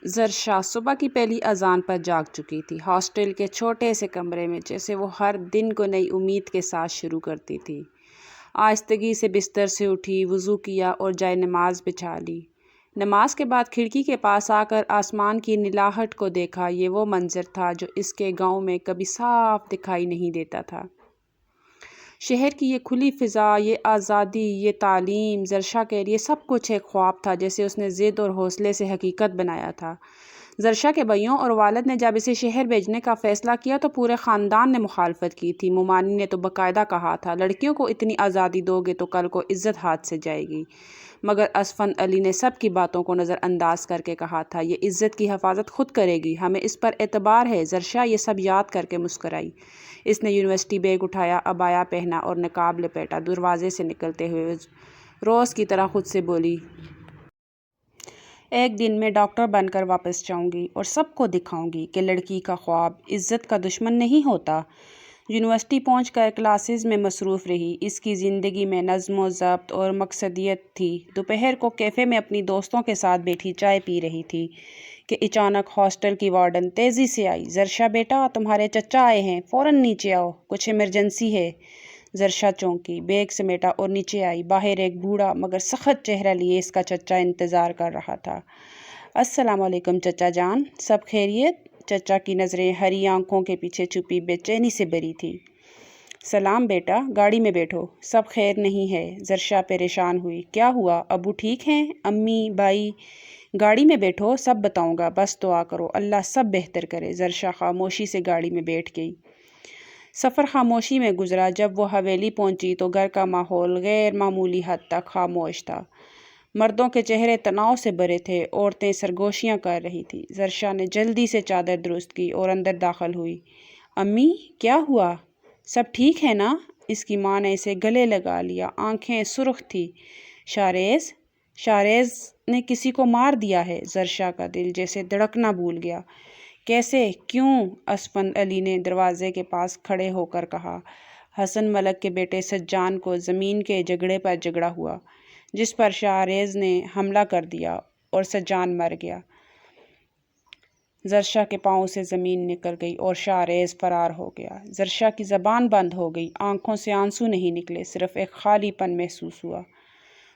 زرشا صبح کی پہلی اذان پر جاگ چکی تھی، ہاسٹل کے چھوٹے سے کمرے میں، جیسے وہ ہر دن کو نئی امید کے ساتھ شروع کرتی تھی۔ آہستگی سے بستر سے اٹھی، وضو کیا اور جائے نماز بچھا لی۔ نماز کے بعد کھڑکی کے پاس آ کر آسمان کی نیلاہٹ کو دیکھا۔ یہ وہ منظر تھا جو اس کے گاؤں میں کبھی صاف دکھائی نہیں دیتا تھا۔ شہر کی یہ کھلی فضا، یہ آزادی، یہ تعلیم، زرشا کے لیے سب کچھ ایک خواب تھا جسے اس نے ضد اور حوصلے سے حقیقت بنایا تھا۔ زرشا کے بھائیوں اور والد نے جب اسے شہر بھیجنے کا فیصلہ کیا تو پورے خاندان نے مخالفت کی تھی۔ مومانی نے تو باقاعدہ کہا تھا، لڑکیوں کو اتنی آزادی دو گے تو کل کو عزت ہاتھ سے جائے گی، مگر اسفند علی نے سب کی باتوں کو نظر انداز کر کے کہا تھا، یہ عزت کی حفاظت خود کرے گی، ہمیں اس پر اعتبار ہے۔ زرشا یہ سب یاد کر کے مسکرائی۔ اس نے یونیورسٹی بیگ اٹھایا، عبایا پہنا اور نقاب لپیٹا۔ دروازے سے نکلتے ہوئے روز کی طرح خود سے بولی، ایک دن میں ڈاکٹر بن کر واپس جاؤں گی اور سب کو دکھاؤں گی کہ لڑکی کا خواب عزت کا دشمن نہیں ہوتا۔ یونیورسٹی پہنچ کر کلاسز میں مصروف رہی۔ اس کی زندگی میں نظم و ضبط اور مقصدیت تھی۔ دوپہر کو کیفے میں اپنی دوستوں کے ساتھ بیٹھی چائے پی رہی تھی کہ اچانک ہاسٹل کی وارڈن تیزی سے آئی۔ زرشا بیٹا، تمہارے چچا آئے ہیں، فوراً نیچے آؤ، کچھ ایمرجنسی ہے۔ زرشا چونکی، بیگ سمیٹا اور نیچے آئی۔ باہر ایک بوڑھا مگر سخت چہرہ لیے اس کا چچا انتظار کر رہا تھا۔ السلام علیکم چچا جان، سب خیریت؟ چچا کی نظریں ہری آنکھوں کے پیچھے چھپی بے چینی سے بھری تھی۔ سلام بیٹا، گاڑی میں بیٹھو، سب خیر نہیں ہے؟ زرشا پریشان ہوئی۔ کیا ہوا؟ ابو ٹھیک ہیں؟ امی، بھائی؟ گاڑی میں بیٹھو، سب بتاؤں گا، بس دعا کرو، اللہ سب بہتر کرے۔ زرشا خاموشی سے گاڑی میں بیٹھ گئی۔ سفر خاموشی میں گزرا۔ جب وہ حویلی پہنچی تو گھر کا ماحول غیر معمولی حد تک خاموش تھا۔ مردوں کے چہرے تناؤ سے بھرے تھے، عورتیں سرگوشیاں کر رہی تھیں۔ زرشا نے جلدی سے چادر درست کی اور اندر داخل ہوئی۔ امی، کیا ہوا؟ سب ٹھیک ہے نا؟ اس کی ماں نے اسے گلے لگا لیا، آنکھیں سرخ تھیں۔ شاریز نے کسی کو مار دیا ہے؟ زرشا کا دل جیسے دھڑکنا بھول گیا۔ کیسے؟ کیوں؟ اسفند علی نے دروازے کے پاس کھڑے ہو کر کہا۔ حسن ملک کے بیٹے سجان کو زمین کے جھگڑے پر جھگڑا ہوا، جس پر شاریز نے حملہ کر دیا اور سجان مر گیا۔ زرشا کے پاؤں سے زمین نکل گئی اور شاریز فرار ہو گیا۔ زرشا کی زبان بند ہو گئی، آنکھوں سے آنسو نہیں نکلے، صرف ایک خالی پن محسوس ہوا۔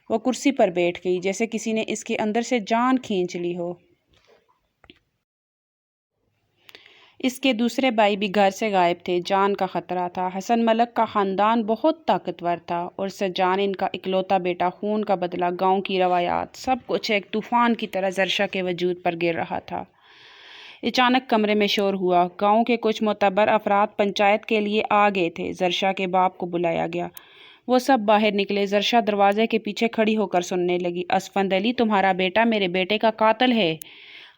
وہ کرسی پر بیٹھ گئی جیسے کسی نے اس کے اندر سے جان کھینچ لی ہو۔ اس کے دوسرے بھائی بھی گھر سے غائب تھے، جان کا خطرہ تھا۔ حسن ملک کا خاندان بہت طاقتور تھا اور سجان ان کا اکلوتا بیٹا۔ خون کا بدلہ، گاؤں کی روایات، سب کچھ ایک طوفان کی طرح زرشا کے وجود پر گر رہا تھا۔ اچانک کمرے میں شور ہوا۔ گاؤں کے کچھ معتبر افراد پنچایت کے لیے آ گئے تھے۔ زرشا کے باپ کو بلایا گیا۔ وہ سب باہر نکلے۔ زرشا دروازے کے پیچھے کھڑی ہو کر سننے لگی۔ اسفند علی، تمہارا بیٹا میرے بیٹے کا قاتل ہے،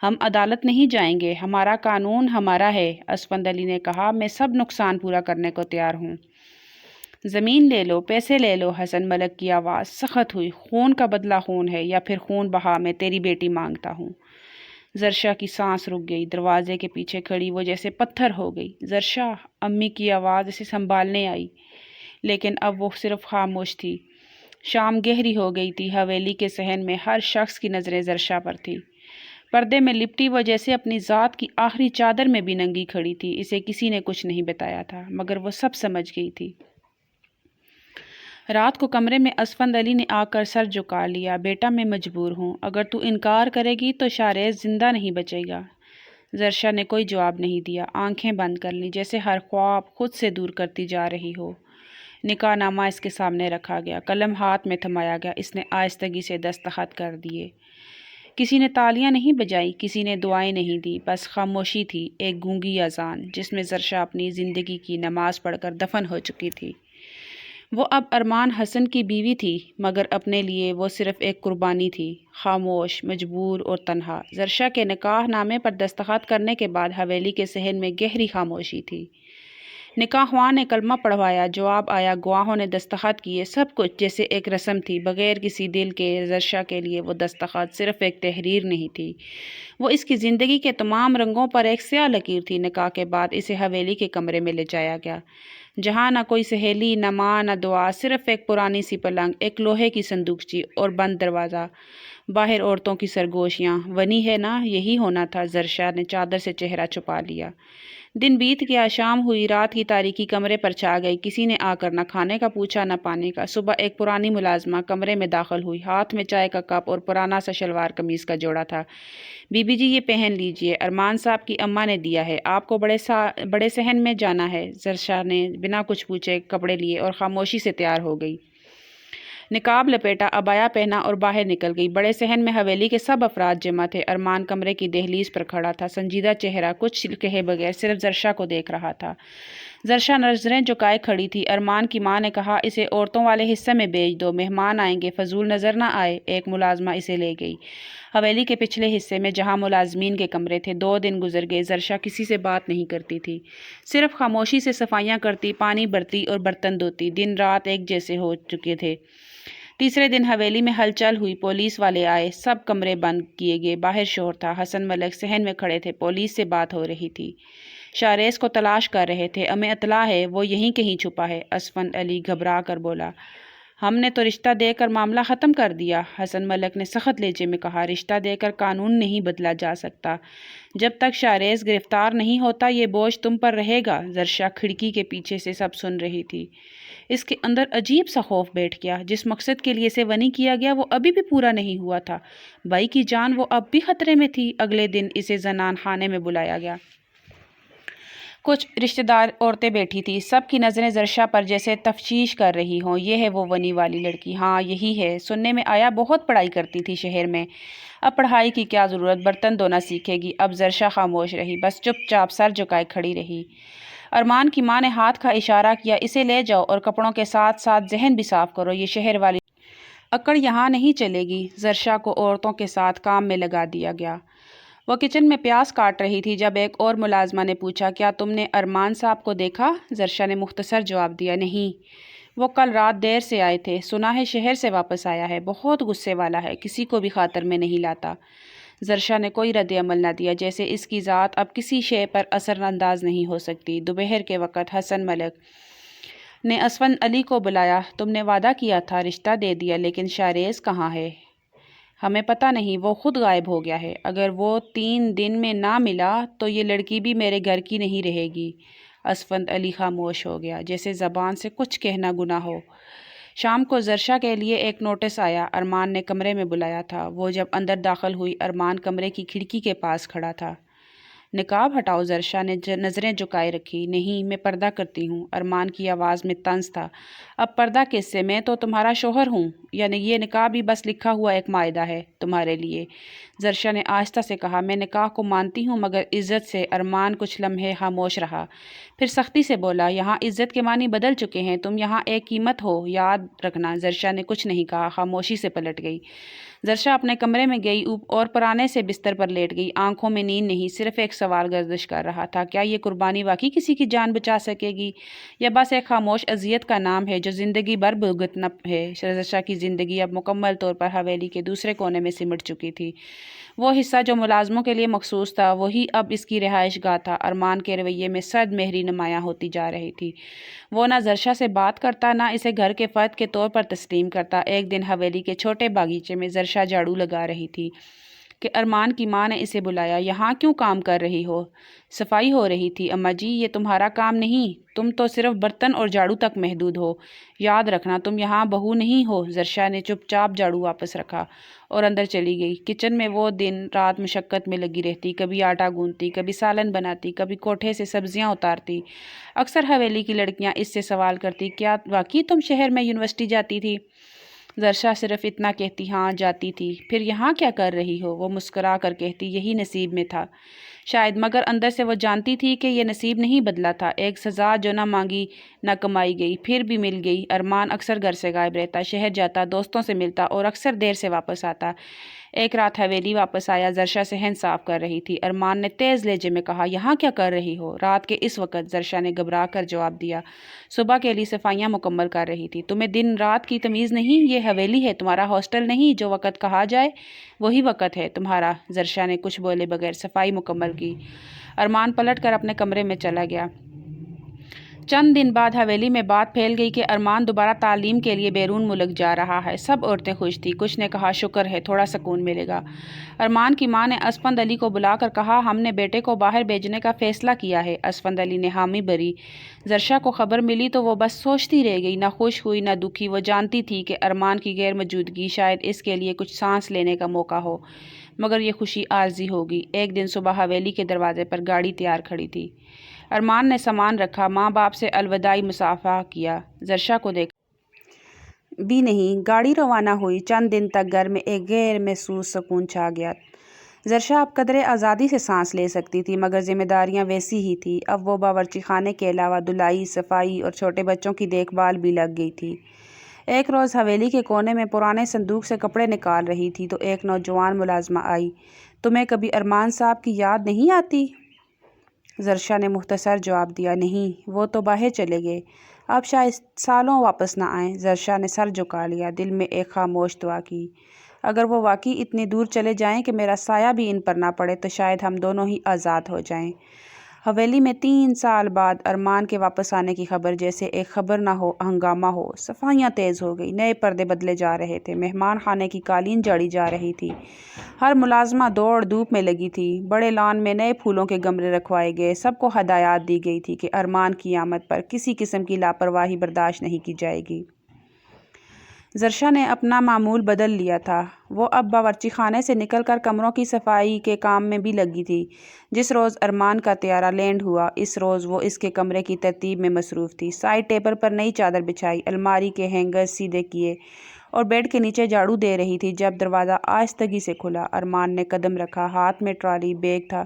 ہم عدالت نہیں جائیں گے، ہمارا قانون ہمارا ہے۔ اسفند علی نے کہا، میں سب نقصان پورا کرنے کو تیار ہوں، زمین لے لو، پیسے لے لو۔ حسن ملک کی آواز سخت ہوئی۔ خون کا بدلہ خون ہے یا پھر خون بہا، میں تیری بیٹی مانگتا ہوں۔ زرشا کی سانس رک گئی۔ دروازے کے پیچھے کھڑی وہ جیسے پتھر ہو گئی۔ زرشا، امی کی آواز اسے سنبھالنے آئی، لیکن اب وہ صرف خاموش تھی۔ شام گہری ہو گئی تھی۔ حویلی کے صحن میں ہر شخص کی نظریں زرشا پر تھی۔ پردے میں لپٹی وہ جیسے اپنی ذات کی آخری چادر میں بھی ننگی کھڑی تھی۔ اسے کسی نے کچھ نہیں بتایا تھا، مگر وہ سب سمجھ گئی تھی۔ رات کو کمرے میں اسفند علی نے آ کر سر جھکا لیا۔ بیٹا، میں مجبور ہوں، اگر تو انکار کرے گی تو شاریز زندہ نہیں بچے گا۔ زرشا نے کوئی جواب نہیں دیا، آنکھیں بند کر لیں جیسے ہر خواب خود سے دور کرتی جا رہی ہو۔ نکاح نامہ اس کے سامنے رکھا گیا، قلم ہاتھ میں تھمایا گیا۔ اس نے آہستگی سے دستخط کر دیے۔ کسی نے تالیاں نہیں بجائی، کسی نے دعائیں نہیں دی، بس خاموشی تھی، ایک گونگی اذان جس میں زرشا اپنی زندگی کی نماز پڑھ کر دفن ہو چکی تھی۔ وہ اب ارمان حسن کی بیوی تھی، مگر اپنے لیے وہ صرف ایک قربانی تھی، خاموش، مجبور اور تنہا۔ زرشا کے نکاح نامے پر دستخط کرنے کے بعد حویلی کے صحن میں گہری خاموشی تھی۔ نکاح خواں نے کلمہ پڑھوایا، جواب آیا، گواہوں نے دستخط کیے، سب کچھ جیسے ایک رسم تھی، بغیر کسی دل کے۔ زرشا کے لیے وہ دستخط صرف ایک تحریر نہیں تھی، وہ اس کی زندگی کے تمام رنگوں پر ایک سیاہ لکیر تھی۔ نکاح کے بعد اسے حویلی کے کمرے میں لے جایا گیا۔ جہاں نہ کوئی سہیلی، نہ ماں، نہ دعا، صرف ایک پرانی سی پلنگ، ایک لوہے کی صندوقچی اور بند دروازہ، باہر عورتوں کی سرگوشیاں۔ ونی ہے نا، یہی ہونا تھا۔ زرشا نے چادر سے چہرہ چھپا لیا۔ دن بیت گیا، شام ہوئی، رات کی تاریکی کمرے پر چھا گئی۔ کسی نے آ کر نہ کھانے کا پوچھا، نہ پانی کا۔ صبح ایک پرانی ملازمہ کمرے میں داخل ہوئی، ہاتھ میں چائے کا کپ اور پرانا سا شلوار قمیض کا جوڑا تھا۔ بی بی جی، یہ پہن لیجئے، ارمان صاحب کی اماں نے دیا ہے، آپ کو بڑے صحن میں جانا ہے۔ زرشا نے بنا کچھ پوچھے کپڑے لیے اور خاموشی سے تیار ہو گئی۔ نقاب لپیٹا، عبایا پہنا اور باہر نکل گئی۔ بڑے صحن میں حویلی کے سب افراد جمع تھے۔ ارمان کمرے کی دہلیز پر کھڑا تھا، سنجیدہ چہرہ، کچھ کہے بغیر صرف زرشا کو دیکھ رہا تھا۔ زرشا نظریں جھکائے کھڑی تھی۔ ارمان کی ماں نے کہا، اسے عورتوں والے حصے میں بھیج دو، مہمان آئیں گے، فضول نظر نہ آئے۔ ایک ملازمہ اسے لے گئی حویلی کے پچھلے حصے میں، جہاں ملازمین کے کمرے تھے۔ 2 دن گزر گئے۔ زرشا کسی سے بات نہیں کرتی تھی، صرف خاموشی سے صفائیاں کرتی، پانی بھرتی اور برتن دھوتی۔ دن رات ایک جیسے ہو چکے تھے۔ تیسرے دن حویلی میں ہلچل ہوئی، پولیس والے آئے، سب کمرے بند کیے گئے۔ باہر شور تھا، حسن ملک صحن میں کھڑے تھے، پولیس سے بات ہو رہی تھی، شاریز کو تلاش کر رہے تھے۔ ہمیں اطلاع ہے وہ یہیں کہیں چھپا ہے، اسفند علی گھبرا کر بولا۔ ہم نے تو رشتہ دے کر معاملہ ختم کر دیا، حسن ملک نے سخت لہجے میں کہا۔ رشتہ دے کر قانون نہیں بدلا جا سکتا، جب تک شاریز گرفتار نہیں ہوتا یہ بوجھ تم پر رہے گا۔ زرشا کھڑکی کے پیچھے سے سب سن رہی تھی۔ اس کے اندر عجیب سا خوف بیٹھ گیا۔ جس مقصد کے لیے اسے ونی کیا گیا وہ ابھی بھی پورا نہیں ہوا تھا۔ بھائی کی جان وہ اب بھی خطرے میں تھی۔ اگلے دن اسے زنان خانے میں بلایا گیا۔ کچھ رشتہ دار عورتیں بیٹھی تھیں، سب کی نظریں زرشا پر جیسے تفتیش کر رہی ہوں۔ یہ ہے وہ ونی والی لڑکی؟ ہاں یہی ہے، سننے میں آیا بہت پڑھائی کرتی تھی شہر میں، اب پڑھائی کی کیا ضرورت، برتن دھونا سیکھے گی۔ اب زرشا خاموش رہی، بس چپ چاپ سر جھکائے کھڑی رہی۔ ارمان کی ماں نے ہاتھ کا اشارہ کیا، اسے لے جاؤ اور کپڑوں کے ساتھ ساتھ ذہن بھی صاف کرو، یہ شہر والی اکڑ یہاں نہیں چلے گی۔ زرشا کو عورتوں کے ساتھ کام میں لگا دیا گیا۔ وہ کچن میں پیاز کاٹ رہی تھی جب ایک اور ملازمہ نے پوچھا، کیا تم نے ارمان صاحب کو دیکھا؟ زرشا نے مختصر جواب دیا، نہیں، وہ کل رات دیر سے آئے تھے، سنا ہے شہر سے واپس آیا ہے، بہت غصے والا ہے، کسی کو بھی خاطر میں نہیں لاتا۔ زرشا نے کوئی رد عمل نہ دیا، جیسے اس کی ذات اب کسی شے پر اثر انداز نہیں ہو سکتی۔ دوپہر کے وقت حسن ملک نے اسفند علی کو بلایا۔ تم نے وعدہ کیا تھا، رشتہ دے دیا، لیکن شاریز کہاں ہے؟ ہمیں پتہ نہیں، وہ خود غائب ہو گیا ہے۔ اگر وہ 3 دن میں نہ ملا تو یہ لڑکی بھی میرے گھر کی نہیں رہے گی۔ اسفند علی خاموش ہو گیا، جیسے زبان سے کچھ کہنا گناہ ہو۔ شام کو زرشا کے لیے ایک نوٹس آیا، ارمان نے کمرے میں بلایا تھا۔ وہ جب اندر داخل ہوئی، ارمان کمرے کی کھڑکی کے پاس کھڑا تھا۔ نقاب ہٹاؤ، زرشا نے نظریں جھکائے رکھی۔ نہیں، میں پردہ کرتی ہوں۔ ارمان کی آواز میں طنز تھا۔ اب پردہ کس سے؟ میں تو تمہارا شوہر ہوں، یعنی یہ نقاب بھی بس لکھا ہوا ایک معاہدہ ہے تمہارے لیے۔ زرشا نے آہستہ سے کہا، میں نکاح کو مانتی ہوں مگر عزت سے۔ ارمان کچھ لمحے خاموش رہا، پھر سختی سے بولا، یہاں عزت کے معنی بدل چکے ہیں، تم یہاں ایک قیمت ہو، یاد رکھنا۔ زرشا نے کچھ نہیں کہا، خاموشی سے پلٹ گئی۔ زرشا اپنے کمرے میں گئی اور پرانے سے بستر پر لیٹ گئی۔ آنکھوں میں نیند نہیں، صرف ایک سوال گردش کر رہا تھا، کیا یہ قربانی واقعی کسی کی جان بچا سکے گی، یا بس ایک خاموش اذیت کا نام ہے جو زندگی بھر بھگتنا ہے؟ زرشا کی زندگی اب مکمل طور پر حویلی کے دوسرے کونے میں سمٹ چکی تھی۔ وہ حصہ جو ملازموں کے لیے مخصوص تھا وہی اب اس کی رہائش گاہ تھا۔ ارمان کے رویے میں سرد مہری نمایاں ہوتی جا رہی تھی۔ وہ نہ زرشا سے بات کرتا، نہ اسے گھر کے فرد کے طور پر تسلیم کرتا۔ ایک دن حویلی کے چھوٹے باغیچے میں زرشا جھاڑو لگا رہی تھی کہ ارمان کی ماں نے اسے بلایا، یہاں کیوں کام کر رہی ہو؟ صفائی ہو رہی تھی۔ اماں جی، یہ تمہارا کام نہیں، تم تو صرف برتن اور جھاڑو تک محدود ہو، یاد رکھنا تم یہاں بہو نہیں ہو۔ زرشا نے چپ چاپ جھاڑو واپس رکھا اور اندر چلی گئی۔ کچن میں وہ دن رات مشقت میں لگی رہتی، کبھی آٹا گوندتی، کبھی سالن بناتی، کبھی کوٹھے سے سبزیاں اتارتی۔ اکثر حویلی کی لڑکیاں اس سے سوال کرتی، کیا واقعی تم شہر میں یونیورسٹی جاتی تھی؟ زرشا صرف اتنا کہتی، ہاں جاتی تھی۔ پھر یہاں کیا کر رہی ہو؟ وہ مسکرا کر کہتی، یہی نصیب میں تھا شاید، مگر اندر سے وہ جانتی تھی کہ یہ نصیب نہیں بدلا تھا، ایک سزا جو نہ مانگی نہ کمائی گئی، پھر بھی مل گئی۔ ارمان اکثر گھر سے غائب رہتا، شہر جاتا، دوستوں سے ملتا اور اکثر دیر سے واپس آتا۔ ایک رات حویلی واپس آیا، زرشا صحن صاف کر رہی تھی۔ ارمان نے تیز لہجے میں کہا، یہاں کیا کر رہی ہو رات کے اس وقت؟ زرشا نے گھبرا کر جواب دیا، صبح کے لیے صفائیاں مکمل کر رہی تھی۔ تمہیں دن رات کی تمیز نہیں؟ یہ حویلی ہے، تمہارا ہاسٹل نہیں، جو وقت کہا جائے وہی وقت ہے تمہارا۔ زرشا نے کچھ بولے بغیر صفائی مکمل کی۔ ارمان پلٹ کر اپنے کمرے میں چلا گیا۔ چند دن بعد حویلی میں بات پھیل گئی کہ ارمان دوبارہ تعلیم کے لیے بیرون ملک جا رہا ہے۔ سب عورتیں خوش تھیں، کچھ نے کہا شکر ہے، تھوڑا سکون ملے گا۔ ارمان کی ماں نے اسفند علی کو بلا کر کہا ہم نے بیٹے کو باہر بھیجنے کا فیصلہ کیا ہے۔ اسفند علی نے حامی بھری۔ زرشا کو خبر ملی تو وہ بس سوچتی رہ گئی، نہ خوش ہوئی نہ دکھی۔ وہ جانتی تھی کہ ارمان کی غیر موجودگی شاید اس کے لیے کچھ سانس لینے کا موقع ہو، مگر یہ خوشی عارضی ہوگی۔ ایک دن صبح حویلی کے دروازے پر گاڑی تیار کھڑی تھی۔ ارمان نے سامان رکھا، ماں باپ سے الوداعی مصافحہ کیا، زرشا کو دیکھا بھی نہیں۔ گاڑی روانہ ہوئی۔ چند دن تک گھر میں ایک غیر محسوس سکون چھا گیا۔ زرشا اب قدرے آزادی سے سانس لے سکتی تھی، مگر ذمہ داریاں ویسی ہی تھیں۔ اب وہ باورچی خانے کے علاوہ دھلائی، صفائی اور چھوٹے بچوں کی دیکھ بھال بھی لگ گئی تھی۔ ایک روز حویلی کے کونے میں پرانے صندوق سے کپڑے نکال رہی تھی تو ایک نوجوان ملازمہ آئی۔ تمہیں کبھی ارمان صاحب کی یاد نہیں آتی؟ زرشا نے مختصر جواب دیا، نہیں، وہ تو باہر چلے گئے، اب شاید سالوں واپس نہ آئیں۔ زرشا نے سر جھکا لیا، دل میں ایک خاموش دعا کی، اگر وہ واقعی اتنی دور چلے جائیں کہ میرا سایہ بھی ان پر نہ پڑے تو شاید ہم دونوں ہی آزاد ہو جائیں۔ حویلی میں 3 سال بعد ارمان کے واپس آنے کی خبر جیسے ایک خبر نہ ہو، ہنگامہ ہو۔ صفائیاں تیز ہو گئی، نئے پردے بدلے جا رہے تھے، مہمان خانے کی قالین جاڑی جا رہی تھی۔ ہر ملازمہ دوڑ دھوپ میں لگی تھی۔ بڑے لان میں نئے پھولوں کے گملے رکھوائے گئے۔ سب کو ہدایات دی گئی تھی کہ ارمان کی آمد پر کسی قسم کی لاپرواہی برداشت نہیں کی جائے گی۔ زرشا نے اپنا معمول بدل لیا تھا۔ وہ اب باورچی خانے سے نکل کر کمروں کی صفائی کے کام میں بھی لگی تھی۔ جس روز ارمان کا طیارہ لینڈ ہوا، اس روز وہ اس کے کمرے کی ترتیب میں مصروف تھی۔ سائڈ ٹیبل پر نئی چادر بچھائی، الماری کے ہینگرز سیدھے کیے اور بیڈ کے نیچے جھاڑو دے رہی تھی جب دروازہ آہستگی سے کھلا۔ ارمان نے قدم رکھا، ہاتھ میں ٹرالی بیگ تھا۔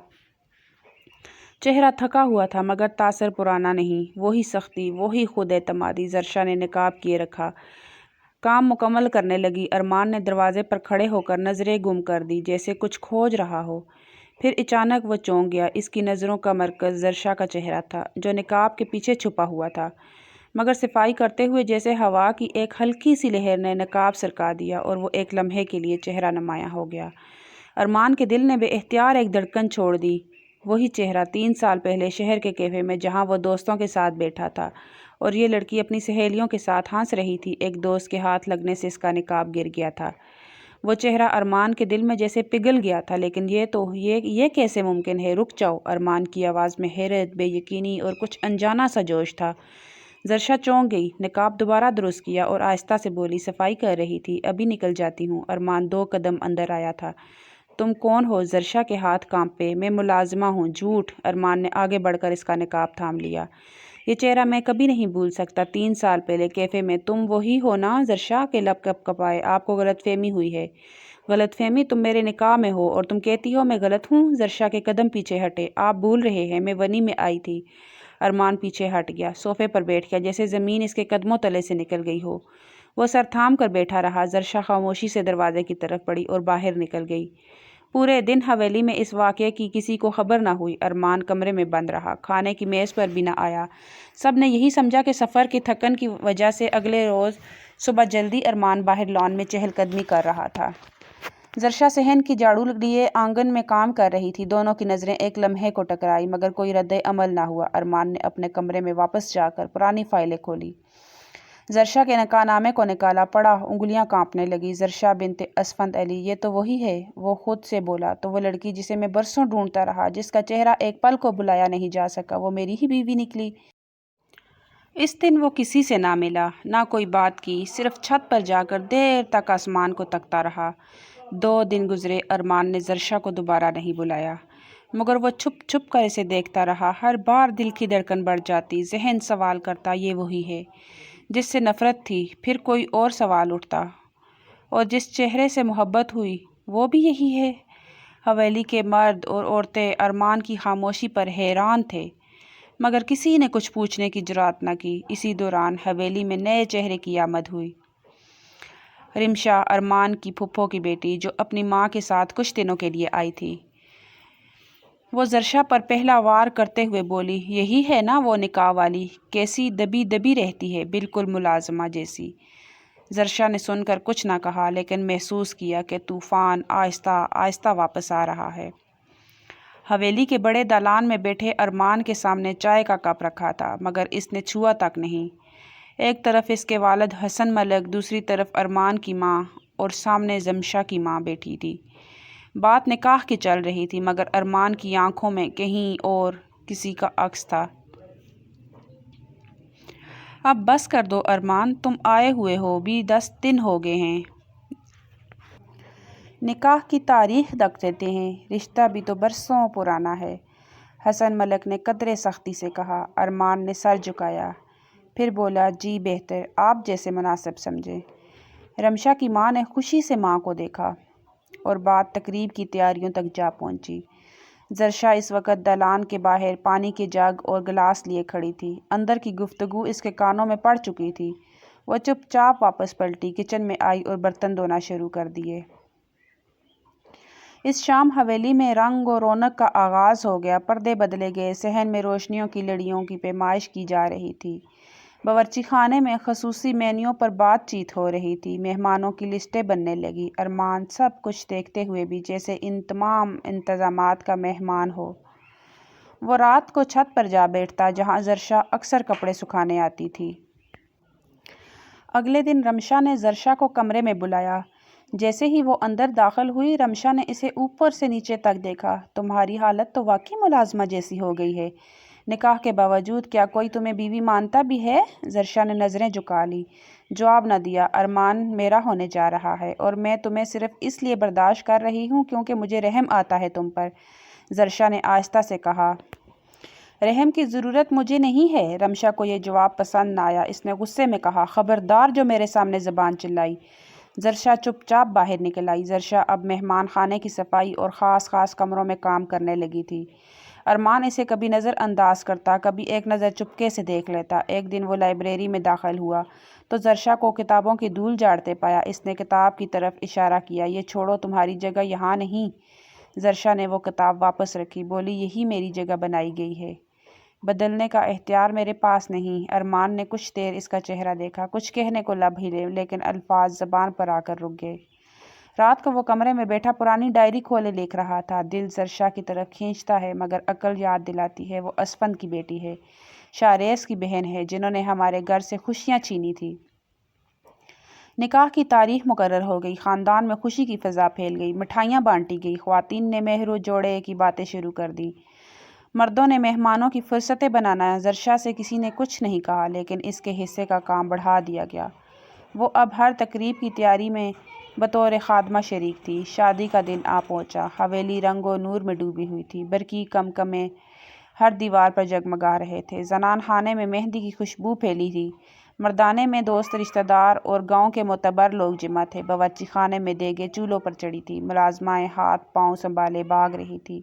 چہرہ تھکا ہوا تھا مگر تاثر پرانا نہیں، وہی سختی، وہی خود اعتمادی۔ زرشا نے نقاب کیے رکھا، کام مکمل کرنے لگی۔ ارمان نے دروازے پر کھڑے ہو کر نظریں گم کر دی جیسے کچھ کھوج رہا ہو۔ پھر اچانک وہ چونک گیا۔ اس کی نظروں کا مرکز زرشا کا چہرہ تھا جو نقاب کے پیچھے چھپا ہوا تھا، مگر صفائی کرتے ہوئے جیسے ہوا کی ایک ہلکی سی لہر نے نقاب سرکا دیا اور وہ ایک لمحے کے لیے چہرہ نمایاں ہو گیا۔ ارمان کے دل نے بے اختیار ایک دھڑکن چھوڑ دی۔ وہی چہرہ 3 سال پہلے شہر کے کیفے میں جہاں وہ دوستوں کے ساتھ بیٹھا تھا اور یہ لڑکی اپنی سہیلیوں کے ساتھ ہنس رہی تھی۔ ایک دوست کے ہاتھ لگنے سے اس کا نقاب گر گیا تھا۔ وہ چہرہ ارمان کے دل میں جیسے پگھل گیا تھا۔ لیکن یہ کیسے ممکن ہے؟ رک جاؤ، ارمان کی آواز میں حیرت، بے یقینی اور کچھ انجانا سا جوش تھا۔ زرشا چونک گئی، نقاب دوبارہ درست کیا اور آہستہ سے بولی، صفائی کر رہی تھی، ابھی نکل جاتی ہوں۔ ارمان 2 قدم اندر آیا تھا۔ تم کون ہو؟ زرشا کے ہاتھ کانپے۔ میں ملازمہ ہوں۔ جھوٹ! ارمان نے آگے بڑھ کر اس کا نقاب تھام لیا۔ یہ چہرہ میں کبھی نہیں بھول سکتا۔ 3 سال پہلے کیفے میں تم وہی ہو نا؟ زرشا کے لب کپ کپائے۔ آپ کو غلط فہمی ہوئی ہے۔ غلط فہمی؟ تم میرے نکاح میں ہو اور تم کہتی ہو میں غلط ہوں؟ زرشا کے قدم پیچھے ہٹے۔ آپ بھول رہے ہیں، میں ونی میں آئی تھی۔ ارمان پیچھے ہٹ گیا، صوفے پر بیٹھ گیا جیسے زمین اس کے قدموں تلے سے نکل گئی ہو۔ وہ سر تھام کر بیٹھا رہا۔ زرشا خاموشی سے دروازے کی طرف بڑھی اور باہر نکل گئی۔ پورے دن حویلی میں اس واقعے کی کسی کو خبر نہ ہوئی۔ ارمان کمرے میں بند رہا، کھانے کی میز پر بھی نہ آیا۔ سب نے یہی سمجھا کہ سفر کی تھکن کی وجہ سے اگلے روز صبح جلدی ارمان باہر لان میں چہل قدمی کر رہا تھا۔ زرشا صحن کی جھاڑو لیے آنگن میں کام کر رہی تھی۔ دونوں کی نظریں ایک لمحے کو ٹکرائی مگر کوئی رد عمل نہ ہوا۔ ارمان نے اپنے کمرے میں واپس جا کر پرانی فائلیں کھولی، زرشا کے نکاح نامے کو نکالا، پڑھا، انگلیاں کانپنے لگی۔ زرشا بنت اسفند علی، یہ تو وہی ہے، وہ خود سے بولا۔ تو وہ لڑکی جسے میں برسوں ڈھونڈتا رہا، جس کا چہرہ ایک پل کو بلایا نہیں جا سکا، وہ میری ہی بیوی نکلی۔ اس دن وہ کسی سے نہ ملا، نہ کوئی بات کی، صرف چھت پر جا کر دیر تک آسمان کو تکتا رہا۔ 2 دن گزرے، ارمان نے زرشا کو دوبارہ نہیں بلایا، مگر وہ چھپ چھپ کر اسے دیکھتا رہا۔ ہر بار دل کی دھڑکن بڑھ جاتی، ذہن سوال کرتا، یہ وہی ہے جس سے نفرت تھی؟ پھر کوئی اور سوال اٹھتا، اور جس چہرے سے محبت ہوئی وہ بھی یہی ہے؟ حویلی کے مرد اور عورتیں ارمان کی خاموشی پر حیران تھے، مگر کسی نے کچھ پوچھنے کی جرات نہ کی۔ اسی دوران حویلی میں نئے چہرے کی آمد ہوئی۔ رمشا، ارمان کی پھپھو کی بیٹی، جو اپنی ماں کے ساتھ کچھ دنوں کے لیے آئی تھی، وہ زرشا پر پہلا وار کرتے ہوئے بولی، یہی ہے نا وہ نکاح والی؟ کیسی دبی دبی رہتی ہے، بالکل ملازمہ جیسی۔ زرشا نے سن کر کچھ نہ کہا، لیکن محسوس کیا کہ طوفان آہستہ آہستہ واپس آ رہا ہے۔ حویلی کے بڑے دالان میں بیٹھے ارمان کے سامنے چائے کا کپ رکھا تھا، مگر اس نے چھوا تک نہیں۔ ایک طرف اس کے والد حسن ملک، دوسری طرف ارمان کی ماں اور سامنے زمشا کی ماں بیٹھی تھی۔ بات نکاح کی چل رہی تھی، مگر ارمان کی آنکھوں میں کہیں اور کسی کا عکس تھا۔ اب بس کر دو ارمان، تم آئے ہوئے ہو بھی 10 دن ہو گئے ہیں۔ نکاح کی تاریخ رکھ دیتے ہیں، رشتہ بھی تو برسوں پرانا ہے، حسن ملک نے قدرے سختی سے کہا۔ ارمان نے سر جھکایا، پھر بولا، جی بہتر، آپ جیسے مناسب سمجھیں۔ رمشا کی ماں نے خوشی سے ماں کو دیکھا اور بات تقریب کی تیاریوں تک جا پہنچی۔ زرشا اس وقت دالان کے باہر پانی کے جگ اور گلاس لیے کھڑی تھی۔ اندر کی گفتگو اس کے کانوں میں پڑ چکی تھی۔ وہ چپ چاپ واپس پلٹی، کچن میں آئی اور برتن دھونا شروع کر دیے۔ اس شام حویلی میں رنگ و رونق کا آغاز ہو گیا۔ پردے بدلے گئے، صحن میں روشنیوں کی لڑیوں کی پیمائش کی جا رہی تھی۔ باورچی خانے میں خصوصی مینیو پر بات چیت ہو رہی تھی۔ مہمانوں کی لسٹیں بننے لگی۔ ارمان سب کچھ دیکھتے ہوئے بھی جیسے ان تمام انتظامات کا مہمان ہو۔ وہ رات کو چھت پر جا بیٹھتا، جہاں زرشا اکثر کپڑے سکھانے آتی تھی۔ اگلے دن رمشا نے زرشا کو کمرے میں بلایا۔ جیسے ہی وہ اندر داخل ہوئی، رمشا نے اسے اوپر سے نیچے تک دیکھا۔ تمہاری حالت تو واقعی ملازمہ جیسی ہو گئی ہے۔ نکاح کے باوجود کیا کوئی تمہیں بیوی مانتا بھی ہے؟ زرشا نے نظریں جھکا لی، جواب نہ دیا۔ ارمان میرا ہونے جا رہا ہے اور میں تمہیں صرف اس لیے برداشت کر رہی ہوں کیونکہ مجھے رحم آتا ہے تم پر، زرشا نے آہستہ سے کہا۔ رحم کی ضرورت مجھے نہیں ہے۔ رمشا کو یہ جواب پسند نہ آیا۔ اس نے غصے میں کہا، خبردار جو میرے سامنے زبان چلائی۔ زرشا چپ چاپ باہر نکل آئی۔ زرشا اب مہمان خانے کی صفائی اور خاص کمروں میں کام کرنے لگی تھی۔ ارمان اسے کبھی نظر انداز کرتا، کبھی ایک نظر چپکے سے دیکھ لیتا۔ ایک دن وہ لائبریری میں داخل ہوا تو زرشا کو کتابوں کی دھول جھاڑتے پایا۔ اس نے کتاب کی طرف اشارہ کیا، یہ چھوڑو، تمہاری جگہ یہاں نہیں۔ زرشا نے وہ کتاب واپس رکھی، بولی، یہی میری جگہ بنائی گئی ہے، بدلنے کا اختیار میرے پاس نہیں۔ ارمان نے کچھ دیر اس کا چہرہ دیکھا، کچھ کہنے کو لب ہلے، لیکن الفاظ زبان پر آ کر رک گئے۔ رات کو وہ کمرے میں بیٹھا پرانی ڈائری کھولے لکھ رہا تھا۔ دل زرشا کی طرف کھینچتا ہے، مگر عقل یاد دلاتی ہے وہ اسفند کی بیٹی ہے، شاریس کی بہن ہے، جنہوں نے ہمارے گھر سے خوشیاں چھینی تھی۔ نکاح کی تاریخ مقرر ہو گئی، خاندان میں خوشی کی فضا پھیل گئی، مٹھائیاں بانٹی گئی، خواتین نے مہرو جوڑے کی باتیں شروع کر دیں، مردوں نے مہمانوں کی فرصتیں بنانا۔ زرشا سے کسی نے کچھ نہیں کہا، لیکن اس کے حصے کا کام بڑھا دیا گیا۔ وہ اب ہر تقریب کی تیاری میں بطور خادمہ شریک تھی۔ شادی کا دن آ پہنچا۔ حویلی رنگ و نور میں ڈوبی ہوئی تھی۔ برقی کمکمے ہر دیوار پر جگمگا رہے تھے۔ زنان خانے میں مہندی کی خوشبو پھیلی تھی۔ مردانے میں دوست، رشتہ دار اور گاؤں کے معتبر لوگ جمع تھے۔ باورچی خانے میں دیگیں چولہوں پر چڑھی تھیں، ملازمائیں ہاتھ پاؤں سنبھالے بھاگ رہی تھیں۔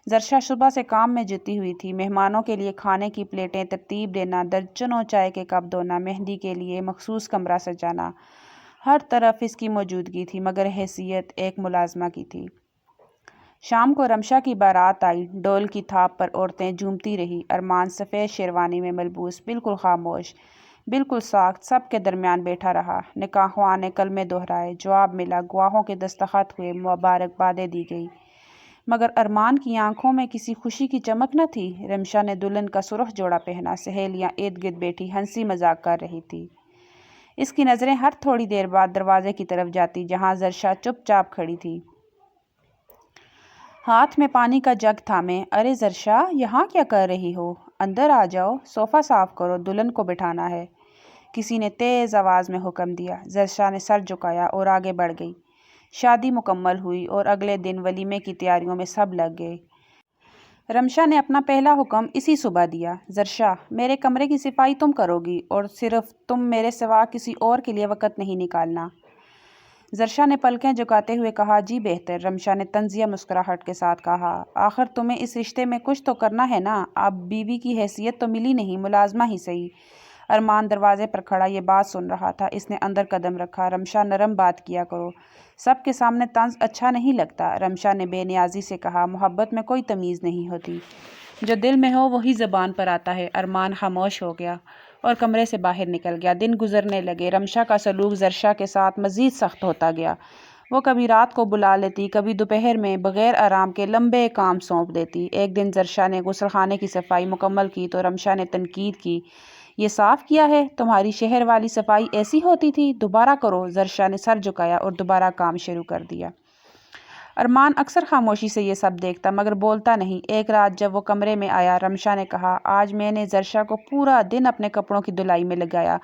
زرشا صبح سے کام میں جٹی ہوئی تھی، مہمانوں کے لیے کھانے کی پلیٹیں ترتیب دینا، درجنوں چائے کے کپ دھونا، مہندی کے لیے مخصوص کمرہ سجانا، ہر طرف اس کی موجودگی تھی، مگر حیثیت ایک ملازمہ کی تھی۔ شام کو رمشا کی بارات آئی، ڈول کی تھاپ پر عورتیں جھومتی رہی۔ ارمان سفید شیروانی میں ملبوس، بالکل خاموش، بالکل ساکت، سب کے درمیان بیٹھا رہا۔ نکاح خواہ نے کلمے دہرائے، جواب ملا، گواہوں کے دستخط ہوئے، مبارکبادیں دی گئی، مگر ارمان کی آنکھوں میں کسی خوشی کی چمک نہ تھی۔ رمشا نے دلہن کا سرخ جوڑا پہنا، سہیلیاں ارد گرد بیٹھی ہنسی مذاق کر رہی تھی۔ اس کی نظریں ہر تھوڑی دیر بعد دروازے کی طرف جاتی، جہاں زرشا چپ چاپ کھڑی تھی، ہاتھ میں پانی کا جگ تھامے۔ ارے زرشا، یہاں کیا کر رہی ہو؟ اندر آ جاؤ، صوفہ صاف کرو، دلہن کو بٹھانا ہے، کسی نے تیز آواز میں حکم دیا۔ زرشا نے سر جھکایا اور آگے بڑھ گئی۔ شادی مکمل ہوئی اور اگلے دن ولیمے کی تیاریوں میں سب لگ گئے۔ رمشا نے اپنا پہلا حکم اسی صبح دیا، زرشا، میرے کمرے کی صفائی تم کرو گی اور صرف تم، میرے سوا کسی اور کے لیے وقت نہیں نکالنا۔ زرشا نے پلکیں جھکاتے ہوئے کہا، جی بہتر۔ رمشا نے طنزیہ مسکراہٹ کے ساتھ کہا، آخر تمہیں اس رشتے میں کچھ تو کرنا ہے نا، اب بیوی کی حیثیت تو ملی نہیں، ملازمہ ہی صحیح۔ ارمان دروازے پر کھڑا یہ بات سن رہا تھا۔ اس نے اندر قدم رکھا، رمشا نرم بات کیا کرو، سب کے سامنے طنز اچھا نہیں لگتا۔ رمشا نے بے نیازی سے کہا، محبت میں کوئی تمیز نہیں ہوتی، جو دل میں ہو وہی زبان پر آتا ہے۔ ارمان خاموش ہو گیا اور کمرے سے باہر نکل گیا۔ دن گزرنے لگے، رمشا کا سلوک زرشا کے ساتھ مزید سخت ہوتا گیا۔ وہ کبھی رات کو بلا لیتی، کبھی دوپہر میں بغیر آرام کے لمبے کام سونپ دیتی۔ ایک دن زرشا نے غسل خانے کی صفائی مکمل کی تو رمشا نے تنقید کی، یہ صاف کیا ہے؟ تمہاری شہر والی صفائی ایسی ہوتی تھی؟ دوبارہ کرو۔ زرشا نے سر جھکایا اور دوبارہ کام شروع کر دیا۔ ارمان اکثر خاموشی سے یہ سب دیکھتا مگر بولتا نہیں۔ ایک رات جب وہ کمرے میں آیا، رمشا نے کہا، آج میں نے زرشا کو پورا دن اپنے کپڑوں کی دھلائی میں لگایا،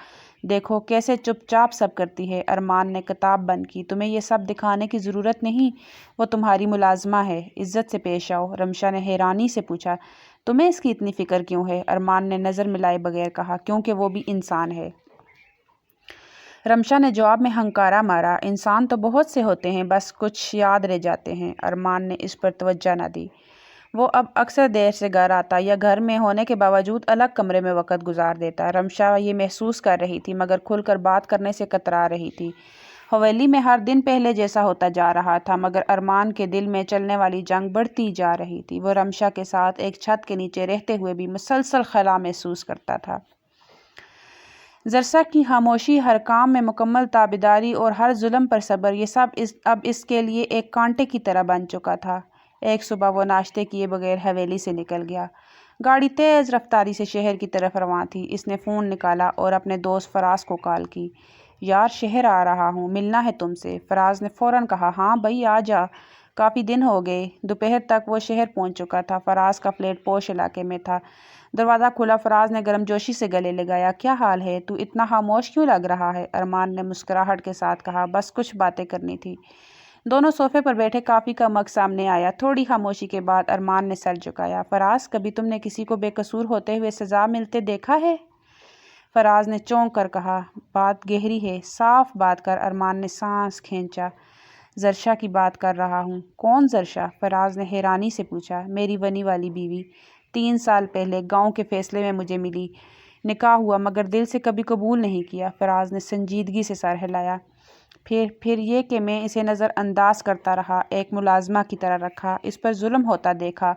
دیکھو کیسے چپ چاپ سب کرتی ہے۔ ارمان نے کتاب بند کی۔ تمہیں یہ سب دکھانے کی ضرورت نہیں، وہ تمہاری ملازمہ ہے، عزت سے پیش آؤ۔ رمشا نے حیرانی سے پوچھا، تمہیں اس کی اتنی فکر کیوں ہے؟ ارمان نے نظر ملائے بغیر کہا، کیونکہ وہ بھی انسان ہے۔ رمشا نے جواب میں ہنکارا مارا، انسان تو بہت سے ہوتے ہیں، بس کچھ یاد رہ جاتے ہیں۔ ارمان نے اس پر توجہ نہ دی۔ وہ اب اکثر دیر سے گھر آتا یا گھر میں ہونے کے باوجود الگ کمرے میں وقت گزار دیتا۔ رمشا یہ محسوس کر رہی تھی مگر کھل کر بات کرنے سے کترا رہی تھی۔ حویلی میں ہر دن پہلے جیسا ہوتا جا رہا تھا مگر ارمان کے دل میں چلنے والی جنگ بڑھتی جا رہی تھی۔ وہ رمشا کے ساتھ ایک چھت کے نیچے رہتے ہوئے بھی مسلسل خلا محسوس کرتا تھا۔ زرشا کی خاموشی، ہر کام میں مکمل تابعداری اور ہر ظلم پر صبر، یہ سب اب اس کے لیے ایک کانٹے کی طرح بن چکا تھا۔ ایک صبح وہ ناشتے کیے بغیر حویلی سے نکل گیا۔ گاڑی تیز رفتاری سے شہر کی طرف رواں تھی۔ اس نے فون نکالا اور اپنے دوست فراز کو کال کی۔ یار شہر آ رہا ہوں، ملنا ہے تم سے۔ فراز نے فوراً کہا، ہاں بھائی آ جا، کافی دن ہو گئے۔ دوپہر تک وہ شہر پہنچ چکا تھا۔ فراز کا فلیٹ پوش علاقے میں تھا۔ دروازہ کھلا، فراز نے گرم جوشی سے گلے لگایا، کیا حال ہے؟ تو اتنا خاموش کیوں لگ رہا ہے؟ ارمان نے مسکراہٹ کے ساتھ کہا، بس کچھ باتیں کرنی تھی۔ دونوں صوفے پر بیٹھے، کافی کا مگ سامنے آیا۔ تھوڑی خاموشی کے بعد ارمان نے سر جھکایا، فراز کبھی تم نے کسی کو بے قصور ہوتے ہوئے سزا ملتے دیکھا ہے؟ فراز نے چونک کر کہا، بات گہری ہے، صاف بات کر۔ ارمان نے سانس کھینچا، زرشا کی بات کر رہا ہوں۔ کون زرشا؟ فراز نے حیرانی سے پوچھا، میری بنی والی بیوی، 3 سال پہلے گاؤں کے فیصلے میں مجھے ملی، نکاح ہوا مگر دل سے کبھی قبول نہیں کیا۔ فراز نے سنجیدگی سے سر ہلایا۔ پھر یہ کہ میں اسے نظر انداز کرتا رہا، ایک ملازمہ کی طرح رکھا، اس پر ظلم ہوتا دیکھا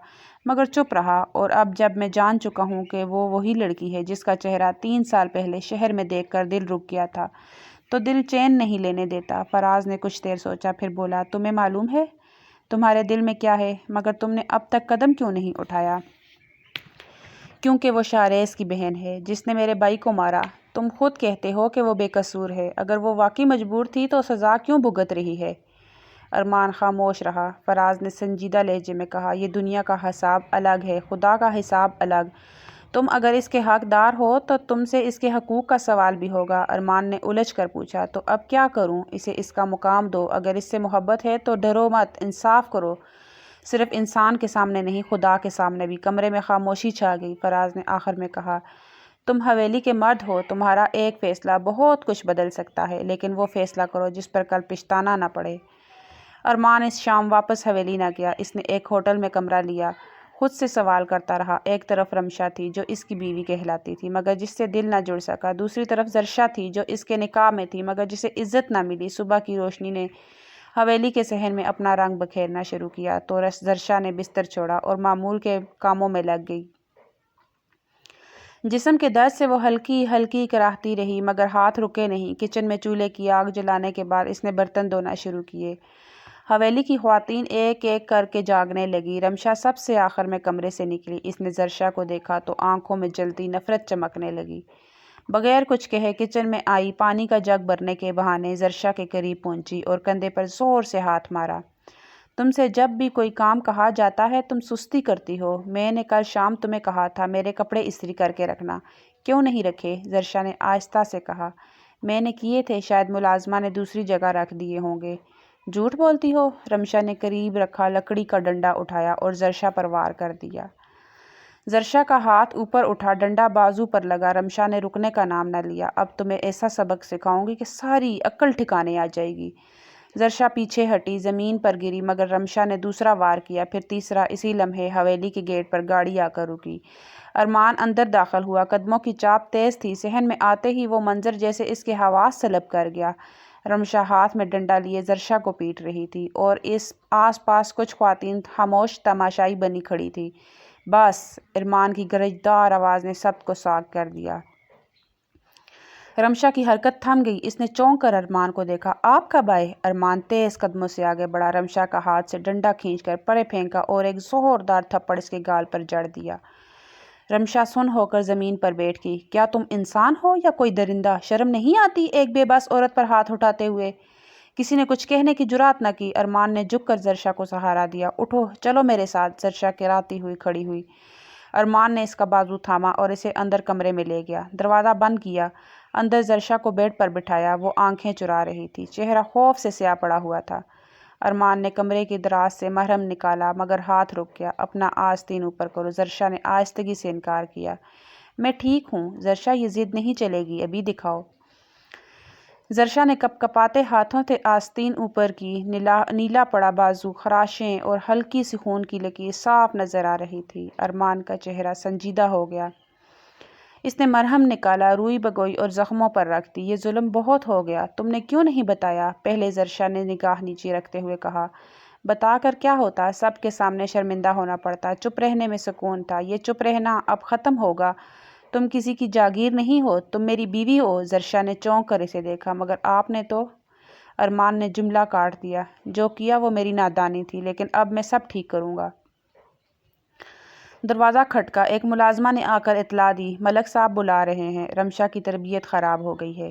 مگر چپ رہا، اور اب جب میں جان چکا ہوں کہ وہ وہی لڑکی ہے جس کا چہرہ 3 سال پہلے شہر میں دیکھ کر دل رک گیا تھا، تو دل چین نہیں لینے دیتا۔ فراز نے کچھ دیر سوچا، پھر بولا، تمہیں معلوم ہے تمہارے دل میں کیا ہے، مگر تم نے اب تک قدم کیوں نہیں اٹھایا؟ کیونکہ وہ شاریز کی بہن ہے جس نے میرے بھائی کو مارا۔ تم خود کہتے ہو کہ وہ بے قصور ہے، اگر وہ واقعی مجبور تھی تو سزا کیوں بھگت رہی ہے؟ ارمان خاموش رہا۔ فراز نے سنجیدہ لہجے میں کہا، یہ دنیا کا حساب الگ ہے، خدا کا حساب الگ۔ تم اگر اس کے حقدار ہو تو تم سے اس کے حقوق کا سوال بھی ہوگا۔ ارمان نے الجھ کر پوچھا، تو اب کیا کروں؟ اسے اس کا مقام دو، اگر اس سے محبت ہے تو ڈرو مت، انصاف کرو، صرف انسان کے سامنے نہیں، خدا کے سامنے بھی۔ کمرے میں خاموشی چھا گئی۔ فراز نے آخر میں کہا، تم حویلی کے مرد ہو، تمہارا ایک فیصلہ بہت کچھ بدل سکتا ہے، لیکن وہ فیصلہ کرو جس پر کل پچھتانا نہ پڑے۔ ارمان اس شام واپس حویلی نہ گیا۔ اس نے ایک ہوٹل میں کمرہ لیا، خود سے سوال کرتا رہا۔ ایک طرف رمشا تھی جو اس کی بیوی کہلاتی تھی مگر جس سے دل نہ جڑ سکا، دوسری طرف زرشا تھی جو اس کے نکاح میں تھی مگر جسے عزت نہ ملی۔ صبح کی روشنی نے حویلی کے صحن میں اپنا رنگ بکھیرنا شروع کیا تو زرشا نے بستر چھوڑا اور معمول کے کاموں میں لگ گئی۔ جسم کے درد سے وہ ہلکی ہلکی کراہتی رہی مگر ہاتھ رکے نہیں۔ کچن میں چولہے کی آگ جلانے کے بعد اس نے برتن دھونا شروع کیے۔ حویلی کی خواتین ایک ایک کر کے جاگنے لگی۔ رمشا سب سے آخر میں کمرے سے نکلی۔ اس نے زرشا کو دیکھا تو آنکھوں میں جلتی نفرت چمکنے لگی۔ بغیر کچھ کہے کچن میں آئی، پانی کا جگ بھرنے کے بہانے زرشا کے قریب پہنچی اور کندھے پر زور سے ہاتھ مارا۔ تم سے جب بھی کوئی کام کہا جاتا ہے تم سستی کرتی ہو۔ میں نے کل شام تمہیں کہا تھا میرے کپڑے استری کر کے رکھنا، کیوں نہیں رکھے؟ زرشا نے آہستہ سے کہا، میں نے کیے تھے، شاید ملازمہ نے دوسری جگہ رکھ دیے ہوں گے۔ جھوٹ بولتی ہو؟ رمشا نے قریب رکھا لکڑی کا ڈنڈا اٹھایا اور زرشا پر وار کر دیا۔ زرشا کا ہاتھ اوپر اٹھا، ڈنڈا بازو پر لگا۔ رمشا نے رکنے کا نام نہ لیا۔ اب تمہیں ایسا سبق سکھاؤں گی کہ ساری عقل ٹھکانے آ جائے گی۔ زرشا پیچھے ہٹی، زمین پر گری مگر رمشا نے دوسرا وار کیا، پھر تیسرا۔ اسی لمحے حویلی کے گیٹ پر گاڑی آ کر رکی۔ ارمان اندر داخل ہوا۔ قدموں کی چاپ تیز تھی۔ صحن میں آتے ہی وہ منظر جیسے اس کے حواس سلب کر گیا۔ رمشا ہاتھ میں ڈنڈا لیے زرشا کو پیٹ رہی تھی اور اس آس پاس کچھ خواتین خاموش تماشائی بنی کھڑی تھی۔ بس! ارمان کی گرجدار آواز نے سب کو ساگ کر دیا۔ رمشا کی حرکت تھم گئی۔ اس نے چونک کر ارمان کو دیکھا۔ آپ کب آئے؟ ارمان تیز قدموں سے آگے بڑھا، رمشا کا ہاتھ سے ڈنڈا کھینچ کر پرے پھینکا اور ایک زوردار تھپڑ اس کے گال پر جڑ دیا۔ رمشا سن ہو کر زمین پر بیٹھ گئی۔ کیا تم انسان ہو یا کوئی درندہ؟ شرم نہیں آتی ایک بے بس عورت پر ہاتھ اٹھاتے ہوئے؟ کسی نے کچھ کہنے کی جرات نہ کی۔ ارمان نے جھک کر زرشا کو سہارا دیا۔ اٹھو، چلو میرے ساتھ۔ زرشا کراتی ہوئی کھڑی ہوئی۔ ارمان نے اس کا بازو تھاما اور اسے اندر کمرے میں لے گیا۔ دروازہ بند کیا۔ اندر زرشا کو بیڈ پر بٹھایا۔ وہ آنکھیں چرا رہی تھی۔ چہرہ خوف سے سیاہ پڑا ہوا تھا۔ ارمان نے کمرے کی دراز سے مرہم نکالا مگر ہاتھ رک گیا۔ اپنا آستین اوپر کرو۔ زرشا نے آہستگی سے انکار کیا۔ میں ٹھیک ہوں زرشا، یہ ضد نہیں چلے گی، ابھی دکھاؤ۔ زرشا نے کپ کپاتے ہاتھوں سے آستین اوپر کی۔ نیلا پڑا بازو، خراشیں اور ہلکی سی خون کی لکیر صاف نظر آ رہی تھی۔ ارمان کا چہرہ سنجیدہ ہو گیا۔ اس نے مرہم نکالا، روئی بگوئی اور زخموں پر رکھ دی۔ یہ ظلم بہت ہو گیا، تم نے کیوں نہیں بتایا پہلے؟ زرشا نے نگاہ نیچے رکھتے ہوئے کہا۔ بتا کر کیا ہوتا؟ سب کے سامنے شرمندہ ہونا پڑتا۔ چپ رہنے میں سکون تھا، یہ چپ رہنا اب ختم ہوگا۔ تم کسی کی جاگیر نہیں ہو، تم میری بیوی ہو۔ زرشا نے چونک کر اسے دیکھا۔ مگر آپ نے تو… ارمان نے جملہ کاٹ دیا۔ جو کیا وہ میری نادانی تھی، لیکن اب میں سب ٹھیک کروں گا۔ دروازہ کھٹکا۔ ایک ملازمہ نے آ کر اطلاع دی، ملک صاحب بلا رہے ہیں، رمشا کی طبیعت خراب ہو گئی ہے۔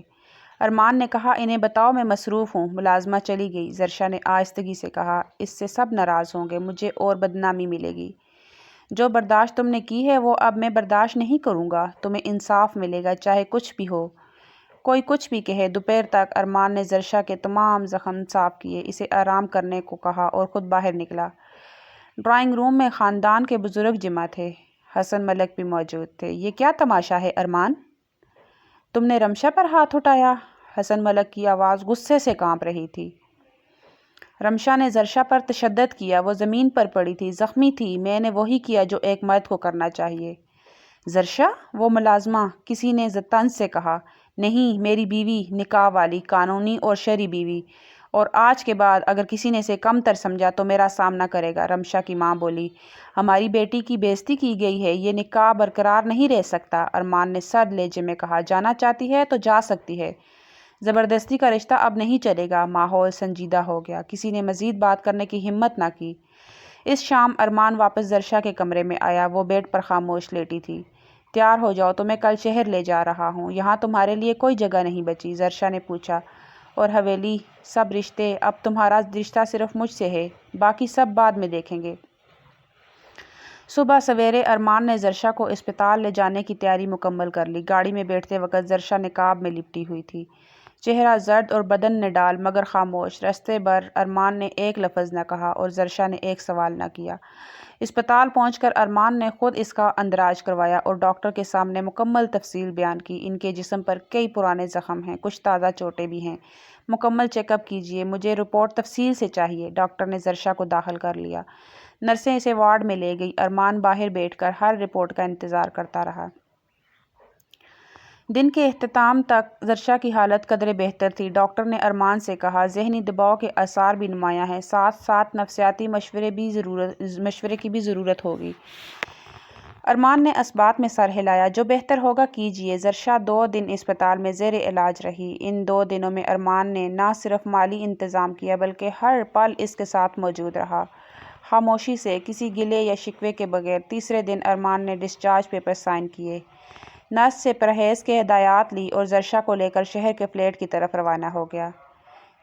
ارمان نے کہا، انہیں بتاؤ میں مصروف ہوں۔ ملازمہ چلی گئی۔ زرشا نے آہستگی سے کہا، اس سے سب ناراض ہوں گے، مجھے اور بدنامی ملے گی۔ جو برداشت تم نے کی ہے وہ اب میں برداشت نہیں کروں گا۔ تمہیں انصاف ملے گا چاہے کچھ بھی ہو۔ کوئی کچھ بھی کہے۔ دوپہر تک ارمان نے زرشا کے تمام زخم صاف کیے، اسے آرام کرنے کو کہا اور خود باہر نکلا۔ ڈرائنگ روم میں خاندان کے بزرگ جمع تھے۔ حسن ملک بھی موجود تھے۔ یہ کیا تماشا ہے ارمان؟ تم نے رمشا پر ہاتھ اٹھایا؟ حسن ملک کی آواز غصے سے کانپ رہی تھی۔ رمشا نے زرشا پر تشدد کیا، وہ زمین پر پڑی تھی، زخمی تھی، میں نے وہی کیا جو ایک مرد کو کرنا چاہیے۔ زرشا؟ وہ ملازمہ کسی نے طنز سے کہا۔ نہیں، میری بیوی، نکاح والی، قانونی اور شرعی بیوی، اور آج کے بعد اگر کسی نے اسے کم تر سمجھا تو میرا سامنا کرے گا۔ رمشا کی ماں بولی، ہماری بیٹی کی بے عزتی کی گئی ہے، یہ نکاح برقرار نہیں رہ سکتا۔ ارمان نے سرد لہجے میں کہا، جانا چاہتی ہے تو جا سکتی ہے، زبردستی کا رشتہ اب نہیں چلے گا۔ ماحول سنجیدہ ہو گیا، کسی نے مزید بات کرنے کی ہمت نہ کی۔ اس شام ارمان واپس زرشا کے کمرے میں آیا، وہ بیڈ پر خاموش لیٹی تھی۔ تیار ہو جاؤ، تمہیں کل شہر لے جا رہا ہوں، یہاں تمہارے لیے کوئی جگہ نہیں بچی۔ زرشا نے پوچھا، اور حویلی؟ سب رشتے؟ اب تمہارا رشتہ صرف مجھ سے ہے، باقی سب بعد میں دیکھیں گے۔ صبح سویرے ارمان نے زرشا کو اسپتال لے جانے کی تیاری مکمل کر لی۔ گاڑی میں بیٹھتے وقت زرشا نقاب میں لپٹی ہوئی تھی، چہرہ زرد اور بدن نڈال مگر خاموش۔ رستے بھر ارمان نے ایک لفظ نہ کہا اور زرشا نے ایک سوال نہ کیا۔ اسپتال پہنچ کر ارمان نے خود اس کا اندراج کروایا اور ڈاکٹر کے سامنے مکمل تفصیل بیان کی۔ ان کے جسم پر کئی پرانے زخم ہیں، کچھ تازہ چوٹیں بھی ہیں، مکمل چیک اپ کیجیے، مجھے رپورٹ تفصیل سے چاہیے۔ ڈاکٹر نے زرشا کو داخل کر لیا۔ نرسیں اسے وارڈ میں لے گئی۔ ارمان باہر بیٹھ کر ہر رپورٹ کا انتظار کرتا رہا۔ دن کے اختتام تک زرشا کی حالت قدرے بہتر تھی۔ ڈاکٹر نے ارمان سے کہا، ذہنی دباؤ کے آثار بھی نمایاں ہیں، ساتھ ساتھ نفسیاتی مشورے کی بھی ضرورت ہوگی۔ ارمان نے اثبات میں سر ہلایا۔ جو بہتر ہوگا کیجیے۔ زرشا 2 دن اسپتال میں زیر علاج رہی۔ ان 2 دنوں میں ارمان نے نہ صرف مالی انتظام کیا بلکہ ہر پل اس کے ساتھ موجود رہا، خاموشی سے، کسی گلے یا شکوے کے بغیر۔ تیسرے دن ارمان نے ڈسچارج پیپر سائن کیے، نرس سے پرہیز کے ہدایات لی اور زرشا کو لے کر شہر کے فلیٹ کی طرف روانہ ہو گیا۔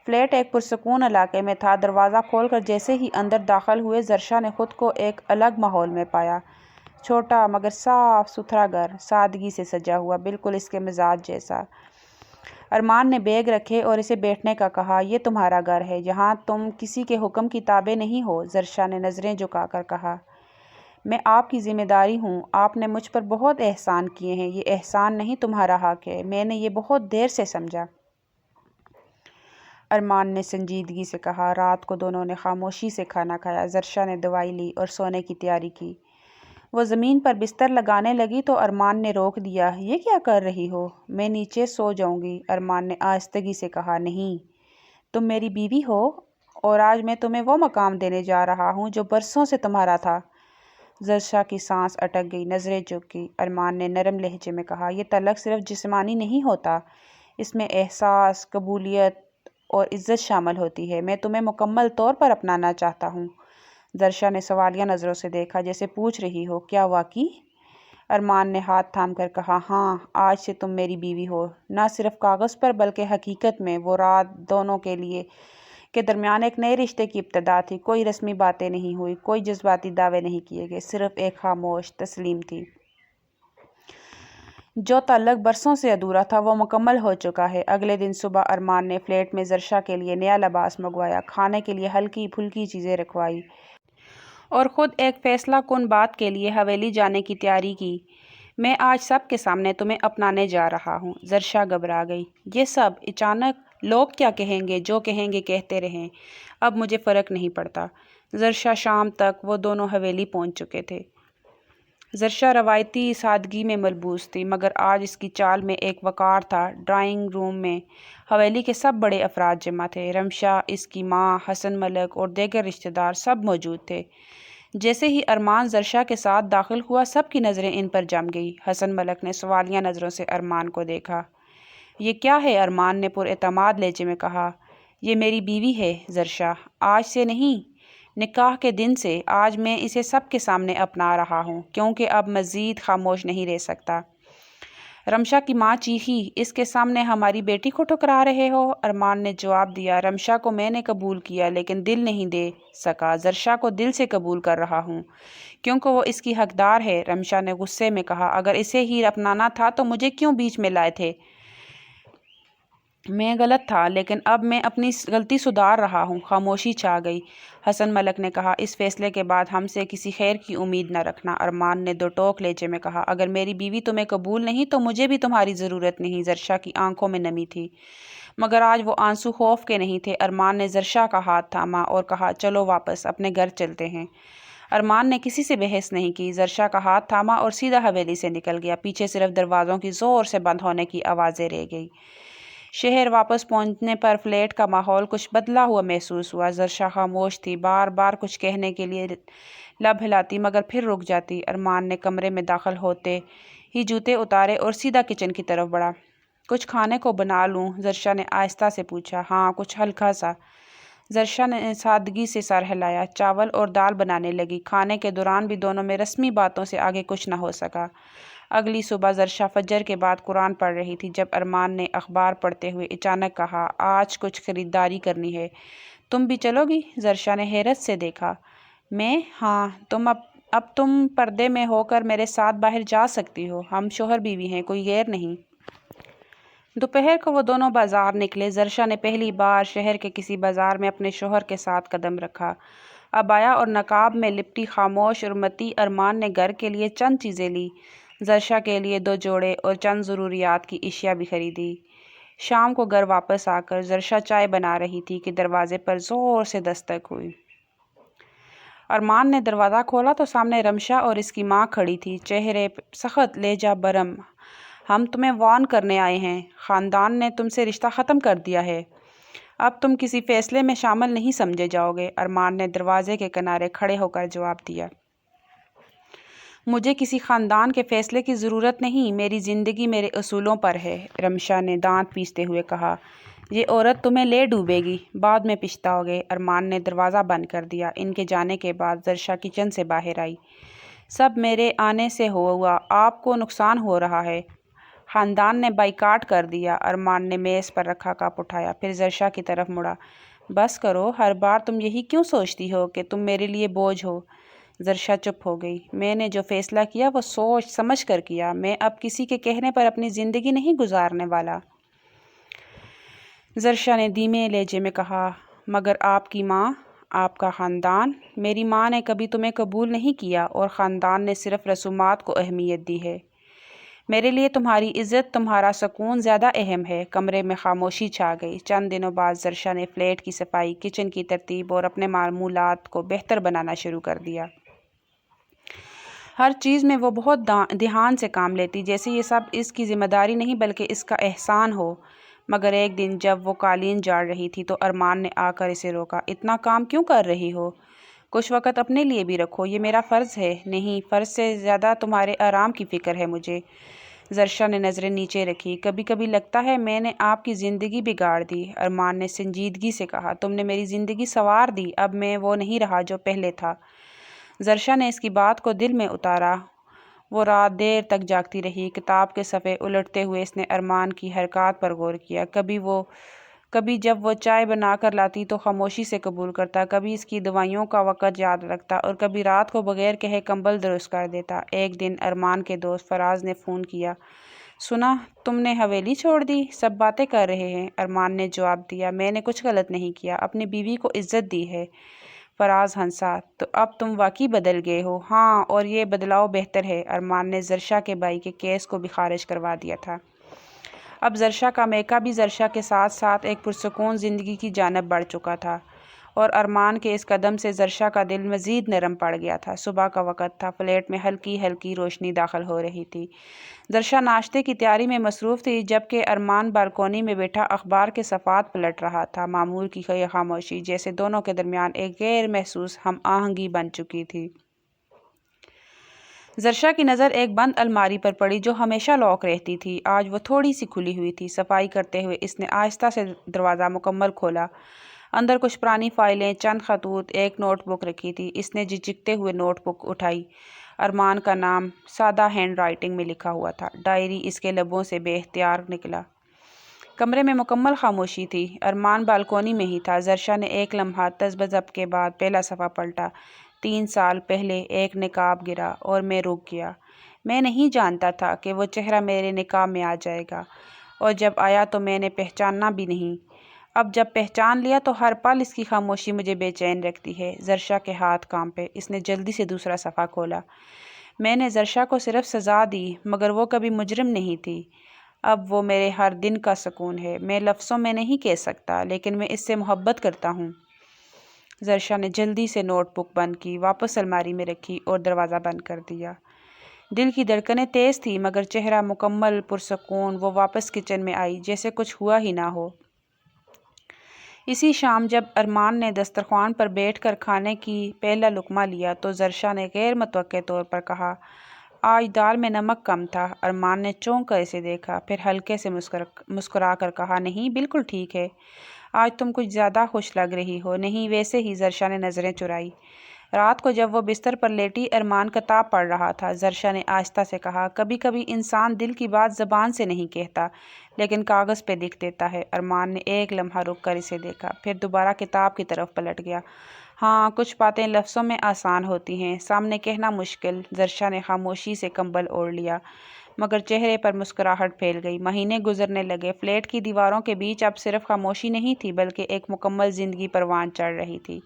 فلیٹ ایک پرسکون علاقے میں تھا۔ دروازہ کھول کر جیسے ہی اندر داخل ہوئے، زرشا نے خود کو ایک الگ ماحول میں پایا۔ چھوٹا مگر صاف ستھرا گھر، سادگی سے سجا ہوا، بالکل اس کے مزاج جیسا۔ ارمان نے بیگ رکھے اور اسے بیٹھنے کا کہا۔ یہ تمہارا گھر ہے، یہاں تم کسی کے حکم کی تابع نہیں ہو۔ زرشا نے نظریں جھکا کر کہا، میں آپ کی ذمہ داری ہوں، آپ نے مجھ پر بہت احسان کیے ہیں، یہ احسان نہیں تمہارا حق ہے، میں نے یہ بہت دیر سے سمجھا۔ ارمان نے سنجیدگی سے کہا۔ رات کو دونوں نے خاموشی سے کھانا کھایا۔ زرشا نے دوائی لی اور سونے کی تیاری کی۔ وہ زمین پر بستر لگانے لگی تو ارمان نے روک دیا۔ یہ کیا کر رہی ہو؟ میں نیچے سو جاؤں گی، ارمان نے آہستگی سے کہا۔ نہیں، تم میری بیوی ہو اور آج میں تمہیں وہ مقام دینے جا رہا ہوں جو برسوں سے تمہارا تھا۔ زرشا کی سانس اٹک گئی، نظریں جھک گئی۔ ارمان نے نرم لہجے میں کہا، یہ تعلق صرف جسمانی نہیں ہوتا، اس میں احساس، قبولیت اور عزت شامل ہوتی ہے۔ میں تمہیں مکمل طور پر اپنانا چاہتا ہوں۔ زرشا نے سوالیہ نظروں سے دیکھا، جیسے پوچھ رہی ہو کیا واقعی؟ ارمان نے ہاتھ تھام کر کہا، ہاں، آج سے تم میری بیوی ہو، نہ صرف کاغذ پر بلکہ حقیقت میں۔ وہ رات دونوں کے درمیان ایک نئے رشتے کی ابتدا تھی۔ کوئی رسمی باتیں نہیں ہوئی، کوئی جذباتی دعوے نہیں کیے گئے، صرف ایک خاموش تسلیم تھی۔ جو تعلق برسوں سے ادھورا تھا وہ مکمل ہو چکا ہے۔ اگلے دن صبح ارمان نے فلیٹ میں زرشا کے لیے نیا لباس منگوایا، کھانے کے لیے ہلکی پھلکی چیزیں رکھوائی اور خود ایک فیصلہ کن بات کے لیے حویلی جانے کی تیاری کی۔ میں آج سب کے سامنے تمہیں اپنانے جا رہا ہوں۔ زرشا گھبرا گئی۔ یہ سب اچانک؟ لوگ کیا کہیں گے؟ جو کہیں گے کہتے رہیں، اب مجھے فرق نہیں پڑتا۔ زرشا شام تک وہ دونوں حویلی پہنچ چکے تھے۔ زرشا روایتی سادگی میں ملبوس تھی، مگر آج اس کی چال میں ایک وقار تھا۔ ڈرائنگ روم میں حویلی کے سب بڑے افراد جمع تھے۔ رمشا، اس کی ماں، حسن ملک اور دیگر رشتہ دار سب موجود تھے۔ جیسے ہی ارمان زرشا کے ساتھ داخل ہوا، سب کی نظریں ان پر جم گئی۔ حسن ملک نے سوالیہ نظروں سے ارمان کو دیکھا۔ یہ کیا ہے؟ ارمان نے پر اعتماد لہجے میں کہا۔ یہ میری بیوی ہے زرشا، آج سے نہیں، نکاح کے دن سے۔ آج میں اسے سب کے سامنے اپنا رہا ہوں، کیونکہ اب مزید خاموش نہیں رہ سکتا۔ رمشا کی ماں چیخی، اس کے سامنے ہماری بیٹی کو ٹھکرا رہے ہو؟ ارمان نے جواب دیا، رمشا کو میں نے قبول کیا لیکن دل نہیں دے سکا۔ زرشا کو دل سے قبول کر رہا ہوں کیونکہ وہ اس کی حقدار ہے۔ رمشا نے غصے میں کہا، اگر اسے ہی اپنانا تھا تو مجھے کیوں بیچ میں لائے تھے؟ میں غلط تھا، لیکن اب میں اپنی غلطی سدھار رہا ہوں۔ خاموشی چھا گئی۔ حسن ملک نے کہا، اس فیصلے کے بعد ہم سے کسی خیر کی امید نہ رکھنا۔ ارمان نے دو ٹوک لہجے میں کہا، اگر میری بیوی تمہیں قبول نہیں تو مجھے بھی تمہاری ضرورت نہیں۔ زرشا کی آنکھوں میں نمی تھی، مگر آج وہ آنسو خوف کے نہیں تھے۔ ارمان نے زرشا کا ہاتھ تھاما اور کہا، چلو واپس اپنے گھر چلتے ہیں۔ ارمان نے کسی سے بحث نہیں کی، زرشا کا ہاتھ تھاما اور سیدھا حویلی سے نکل گیا۔ پیچھے صرف دروازوں کی زور سے بند ہونے کی آوازیں رہ گئی۔ شہر واپس پہنچنے پر فلیٹ کا ماحول کچھ بدلا ہوا محسوس ہوا۔ زرشا خاموش تھی، بار بار کچھ کہنے کے لیے لب ہلاتی مگر پھر رک جاتی۔ ارمان نے کمرے میں داخل ہوتے ہی جوتے اتارے اور سیدھا کچن کی طرف بڑھا۔ کچھ کھانے کو بنا لوں؟ زرشا نے آہستہ سے پوچھا۔ ہاں، کچھ ہلکا سا۔ زرشا نے سادگی سے سر ہلایا۔ چاول اور دال بنانے لگی۔ کھانے کے دوران بھی دونوں میں رسمی باتوں سے آگے کچھ نہ ہو سکا۔ اگلی صبح زرشا فجر کے بعد قرآن پڑھ رہی تھی جب ارمان نے اخبار پڑھتے ہوئے اچانک کہا، آج کچھ خریداری کرنی ہے، تم بھی چلو گی؟ زرشا نے حیرت سے دیکھا۔ میں؟ ہاں، اب تم پردے میں ہو کر میرے ساتھ باہر جا سکتی ہو۔ ہم شوہر بیوی ہیں، کوئی غیر نہیں۔ دوپہر کو وہ دونوں بازار نکلے۔ زرشا نے پہلی بار شہر کے کسی بازار میں اپنے شوہر کے ساتھ قدم رکھا۔ عبایا اور نقاب میں لپٹی خاموش اور متی ارمان نے گھر کے لیے چند چیزیں لی۔ زرشا کے لیے 2 جوڑے اور چند ضروریات کی اشیاء بھی خریدی۔ شام کو گھر واپس آ کر زرشا چائے بنا رہی تھی کہ دروازے پر زور سے دستک ہوئی۔ ارمان نے دروازہ کھولا تو سامنے رمشا اور اس کی ماں کھڑی تھی، چہرے سخت، لہجہ برہم۔ ہم تمہیں وارن کرنے آئے ہیں، خاندان نے تم سے رشتہ ختم کر دیا ہے، اب تم کسی فیصلے میں شامل نہیں سمجھے جاؤ گے۔ ارمان نے دروازے کے کنارے کھڑے ہو کر جواب دیا، مجھے کسی خاندان کے فیصلے کی ضرورت نہیں، میری زندگی میرے اصولوں پر ہے۔ رمشا نے دانت پیستے ہوئے کہا، یہ عورت تمہیں لے ڈوبے گی، بعد میں پچھتاؤ گے۔ ارمان نے دروازہ بند کر دیا۔ ان کے جانے کے بعد زرشا کچن سے باہر آئی۔ سب میرے آنے سے ہوا، آپ کو نقصان ہو رہا ہے، خاندان نے بائیکاٹ کر دیا۔ ارمان نے میز پر رکھا کپ اٹھایا، پھر زرشا کی طرف مڑا، بس کرو، ہر بار تم یہی کیوں سوچتی ہو کہ تم میرے لیے بوجھ ہو؟ زرشا چپ ہو گئی۔ میں نے جو فیصلہ کیا وہ سوچ سمجھ کر کیا، میں اب کسی کے کہنے پر اپنی زندگی نہیں گزارنے والا۔ زرشا نے دھیمے لہجے میں کہا، مگر آپ کی ماں، آپ کا خاندان؟ میری ماں نے کبھی تمہیں قبول نہیں کیا اور خاندان نے صرف رسومات کو اہمیت دی ہے۔ میرے لیے تمہاری عزت، تمہارا سکون زیادہ اہم ہے۔ کمرے میں خاموشی چھا گئی۔ چند دنوں بعد زرشا نے فلیٹ کی صفائی، کچن کی ترتیب اور اپنے معمولات کو بہتر بنانا شروع کر دیا۔ ہر چیز میں وہ بہت دھیان سے کام لیتی، جیسے یہ سب اس کی ذمہ داری نہیں بلکہ اس کا احسان ہو۔ مگر ایک دن جب وہ قالین جاڑ رہی تھی تو ارمان نے آ کر اسے روکا، اتنا کام کیوں کر رہی ہو؟ کچھ وقت اپنے لیے بھی رکھو، یہ میرا فرض ہے۔ نہیں، فرض سے زیادہ تمہارے آرام کی فکر ہے مجھے۔ زرشا نے نظریں نیچے رکھی۔ کبھی کبھی لگتا ہے میں نے آپ کی زندگی بگاڑ دی، ارمان نے سنجیدگی سے کہا۔ تم نے میری زندگی سنوار دی، اب میں وہ نہیں رہا جو پہلے تھا۔ زرشا نے اس کی بات کو دل میں اتارا۔ وہ رات دیر تک جاگتی رہی، کتاب کے صفحے الٹتے ہوئے اس نے ارمان کی حرکات پر غور کیا۔ کبھی جب وہ چائے بنا کر لاتی تو خاموشی سے قبول کرتا، کبھی اس کی دوائیوں کا وقت یاد رکھتا اور کبھی رات کو بغیر کہے کمبل درست کر دیتا۔ ایک دن ارمان کے دوست فراز نے فون کیا۔ سنا تم نے حویلی چھوڑ دی، سب باتیں کر رہے ہیں۔ ارمان نے جواب دیا، میں نے کچھ غلط نہیں کیا، اپنی بیوی کو عزت دی ہے۔ فراز ہنسا، تو اب تم واقعی بدل گئے ہو؟ ہاں، اور یہ بدلاؤ بہتر ہے۔ ارمان نے زرشا کے بھائی کے کیس کو بھی خارج کروا دیا تھا۔ اب زرشا کا میکا بھی زرشا کے ساتھ ساتھ ایک پرسکون زندگی کی جانب بڑھ چکا تھا، اور ارمان کے اس قدم سے زرشا کا دل مزید نرم پڑ گیا تھا۔ صبح کا وقت تھا، فلیٹ میں ہلکی ہلکی روشنی داخل ہو رہی تھی۔ زرشا ناشتے کی تیاری میں مصروف تھی، جبکہ ارمان بالکونی میں بیٹھا اخبار کے صفحات پلٹ رہا تھا۔ معمول کی خاموشی جیسے دونوں کے درمیان ایک غیر محسوس ہم آہنگی بن چکی تھی۔ زرشا کی نظر ایک بند الماری پر پڑی جو ہمیشہ لاک رہتی تھی۔ آج وہ تھوڑی سی کھلی ہوئی تھی۔ صفائی کرتے ہوئے اس نے آہستہ سے دروازہ مکمل کھولا۔ اندر کچھ پرانی فائلیں، چند خطوط، ایک نوٹ بک رکھی تھی۔ اس نے جھجکتے ہوئے نوٹ بک اٹھائی۔ ارمان کا نام سادہ ہینڈ رائٹنگ میں لکھا ہوا تھا۔ ڈائری اس کے لبوں سے بے اختیار نکلا۔ کمرے میں مکمل خاموشی تھی۔ ارمان بالکونی میں ہی تھا۔ زرشا نے ایک لمحہ تذبذب کے بعد پہلا صفحہ پلٹا۔ 3 سال پہلے ایک نقاب گرا اور میں رک گیا۔ میں نہیں جانتا تھا کہ وہ چہرہ میرے نقاب میں آ جائے گا، اور جب آیا تو میں نے پہچانا بھی نہیں۔ اب جب پہچان لیا تو ہر پل اس کی خاموشی مجھے بے چین رکھتی ہے۔ زرشا کے ہاتھ کانپے۔ اس نے جلدی سے دوسرا صفحہ کھولا۔ میں نے زرشا کو صرف سزا دی، مگر وہ کبھی مجرم نہیں تھی۔ اب وہ میرے ہر دن کا سکون ہے۔ میں لفظوں میں نہیں کہہ سکتا، لیکن میں اس سے محبت کرتا ہوں۔ زرشا نے جلدی سے نوٹ بک بند کی، واپس الماری میں رکھی اور دروازہ بند کر دیا۔ دل کی دھڑکنیں تیز تھی، مگر چہرہ مکمل پرسکون۔ وہ واپس کچن میں آئی، جیسے کچھ ہوا ہی نہ ہو۔ اسی شام جب ارمان نے دسترخوان پر بیٹھ کر کھانے کی پہلا لقمہ لیا تو زرشا نے غیر متوقع طور پر کہا، آج دال میں نمک کم تھا۔ ارمان نے چونک کر اسے دیکھا، پھر ہلکے سے مسکرا کر کہا، نہیں، بالکل ٹھیک ہے۔ آج تم کچھ زیادہ خوش لگ رہی ہو۔ نہیں، ویسے ہی۔ زرشا نے نظریں چرائی۔ رات کو جب وہ بستر پر لیٹی ارمان کتاب پڑھ رہا تھا۔ زرشا نے آہستہ سے کہا، کبھی کبھی انسان دل کی بات زبان سے نہیں کہتا، لیکن کاغذ پہ لکھ دیتا ہے۔ ارمان نے ایک لمحہ رک کر اسے دیکھا، پھر دوبارہ کتاب کی طرف پلٹ گیا۔ ہاں، کچھ باتیں لفظوں میں آسان ہوتی ہیں، سامنے کہنا مشکل۔ زرشا نے خاموشی سے کمبل اوڑھ لیا، مگر چہرے پر مسکراہٹ پھیل گئی۔ مہینے گزرنے لگے۔ فلیٹ کی دیواروں کے بیچ اب صرف خاموشی نہیں تھی، بلکہ ایک مکمل زندگی پروان چڑھ رہی تھی۔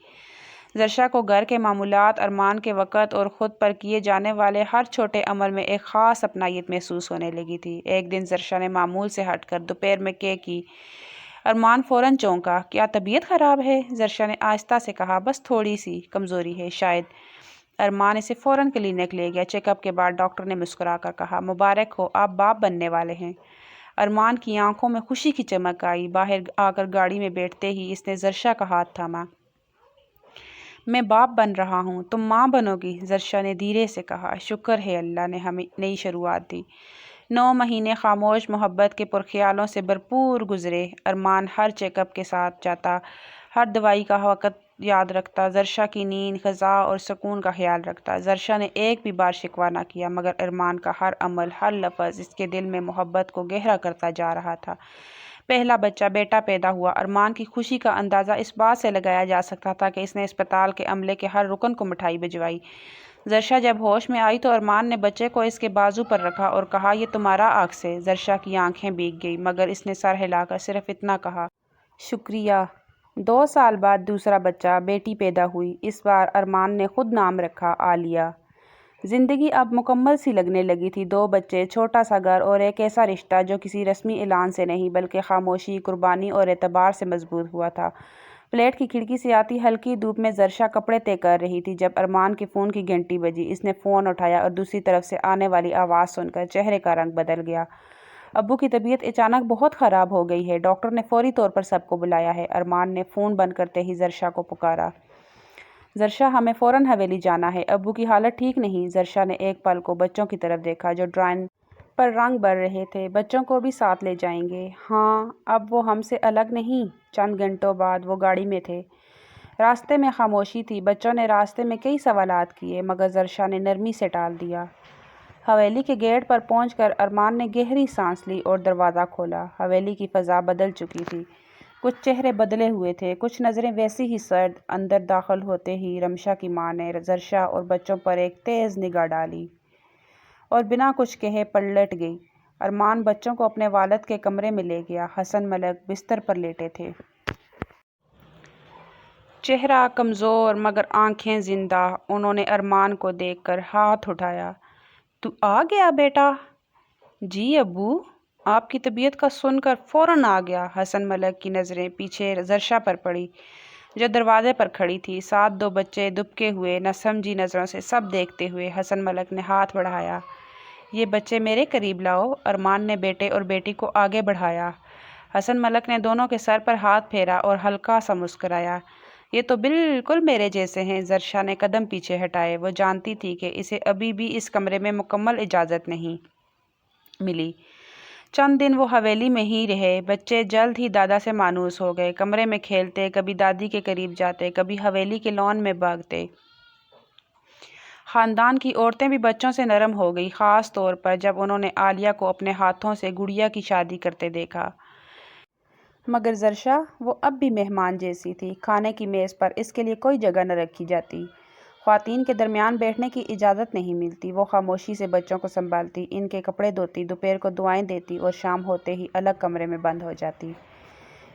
زرشا کو گھر کے معمولات، ارمان کے وقت اور خود پر کیے جانے والے ہر چھوٹے عمل میں ایک خاص اپنائیت محسوس ہونے لگی تھی۔ ایک دن زرشا نے معمول سے ہٹ کر دوپہر میں کیک کی۔ ارمان فوراً چونکا۔ کیا طبیعت خراب ہے؟ زرشا نے آہستہ سے کہا، بس تھوڑی سی کمزوری ہے شاید۔ ارمان اسے فوراً کلینک لے گیا۔ چیک اپ کے بعد ڈاکٹر نے مسکرا کر کہا، مبارک ہو، آپ باپ بننے والے ہیں۔ ارمان کی آنکھوں میں خوشی کی چمک آئی۔ باہر آ کر گاڑی میں بیٹھتے ہی اس نے زرشا کا ہاتھ تھاما۔ میں باپ بن رہا ہوں، تم ماں بنو گی، زرشا نے دھیرے سے کہا۔ شکر ہے اللہ نے ہمیں نئی شروعات دی۔ 9 مہینے خاموش محبت کے پرخیالوں سے بھرپور گزرے۔ ارمان ہر چیک اپ کے ساتھ جاتا، ہر دوائی کا وقت یاد رکھتا، زرشا کی نیند، غذا اور سکون کا خیال رکھتا۔ زرشا نے ایک بھی بار شکوہ نہ کیا، مگر ارمان کا ہر عمل، ہر لفظ اس کے دل میں محبت کو گہرا کرتا جا رہا تھا۔ پہلا بچہ بیٹا پیدا ہوا۔ ارمان کی خوشی کا اندازہ اس بات سے لگایا جا سکتا تھا کہ اس نے اسپتال کے عملے کے ہر رکن کو مٹھائی بھجوائی۔ زرشا جب ہوش میں آئی تو ارمان نے بچے کو اس کے بازو پر رکھا اور کہا، یہ تمہارا عکس ہے۔ زرشا کی آنکھیں بھیگ گئیں، مگر اس نے سر ہلا کر صرف اتنا کہا، شکریہ۔ 2 سال بعد دوسرا بچہ، بیٹی پیدا ہوئی۔ اس بار ارمان نے خود نام رکھا، عالیہ۔ زندگی اب مکمل سی لگنے لگی تھی۔ 2 بچے، چھوٹا سا گھر اور ایک ایسا رشتہ جو کسی رسمی اعلان سے نہیں بلکہ خاموشی، قربانی اور اعتبار سے مضبوط ہوا تھا۔ فلیٹ کی کھڑکی سے آتی ہلکی دھوپ میں زرشا کپڑے طے کر رہی تھی جب ارمان کے فون کی گھنٹی بجی۔ اس نے فون اٹھایا اور دوسری طرف سے آنے والی آواز سن کر چہرے کا رنگ بدل گیا۔ ابو کی طبیعت اچانک بہت خراب ہو گئی ہے، ڈاکٹر نے فوری طور پر سب کو بلایا ہے۔ ارمان نے فون بند کرتے ہی زرشا کو پکارا، زرشا ہمیں فوراً حویلی جانا ہے، ابو کی حالت ٹھیک نہیں۔ زرشا نے ایک پل کو بچوں کی طرف دیکھا جو ڈرائنگ پر رنگ بھر رہے تھے۔ بچوں کو بھی ساتھ لے جائیں گے؟ ہاں، اب وہ ہم سے الگ نہیں۔ چند گھنٹوں بعد وہ گاڑی میں تھے۔ راستے میں خاموشی تھی۔ بچوں نے راستے میں کئی سوالات کیے مگر زرشا نے نرمی سے ٹال دیا۔ حویلی کے گیٹ پر پہنچ کر ارمان نے گہری سانس لی اور دروازہ کھولا۔ حویلی کی فضا بدل چکی تھی۔ کچھ چہرے بدلے ہوئے تھے، کچھ نظریں ویسی ہی سرد۔ اندر داخل ہوتے ہی رمشا کی ماں نے زرشا اور بچوں پر ایک تیز نگاہ ڈالی اور بنا کچھ کہے پلٹ گئی۔ ارمان بچوں کو اپنے والد کے کمرے میں لے گیا۔ حسن ملک بستر پر لیٹے تھے۔ چہرہ کمزور مگر آنکھیں زندہ۔ انہوں نے ارمان کو دیکھ کر ہاتھ اٹھایا۔ تو آ گیا بیٹا؟ جی ابو، آپ کی طبیعت کا سن کر فوراً آ گیا۔ حسن ملک کی نظریں پیچھے زرشا پر پڑی جو دروازے پر کھڑی تھی۔ ساتھ دو بچے دبکے ہوئے نہ سمجھی نظروں سے سب دیکھتے ہوئے۔ حسن ملک نے ہاتھ بڑھایا۔ یہ بچے میرے قریب لاؤ۔ ارمان نے بیٹے اور بیٹی کو آگے بڑھایا۔ حسن ملک نے دونوں کے سر پر ہاتھ پھیرا اور ہلکا سا مسکرایا۔ یہ تو بالکل میرے جیسے ہیں۔ زرشا نے قدم پیچھے ہٹائے۔ وہ جانتی تھی کہ اسے ابھی بھی اس کمرے میں مکمل اجازت نہیں ملی۔ چند دن وہ حویلی میں ہی رہے۔ بچے جلد ہی دادا سے مانوس ہو گئے۔ کمرے میں کھیلتے، کبھی دادی کے قریب جاتے، کبھی حویلی کے لان میں بھاگتے۔ خاندان کی عورتیں بھی بچوں سے نرم ہو گئی، خاص طور پر جب انہوں نے عالیہ کو اپنے ہاتھوں سے گڑیا کی شادی کرتے دیکھا۔ مگر زرشا، وہ اب بھی مہمان جیسی تھی۔ کھانے کی میز پر اس کے لیے کوئی جگہ نہ رکھی جاتی۔ خواتین کے درمیان بیٹھنے کی اجازت نہیں ملتی۔ وہ خاموشی سے بچوں کو سنبھالتی، ان کے کپڑے دھوتی، دوپہر کو دعائیں دیتی اور شام ہوتے ہی الگ کمرے میں بند ہو جاتی۔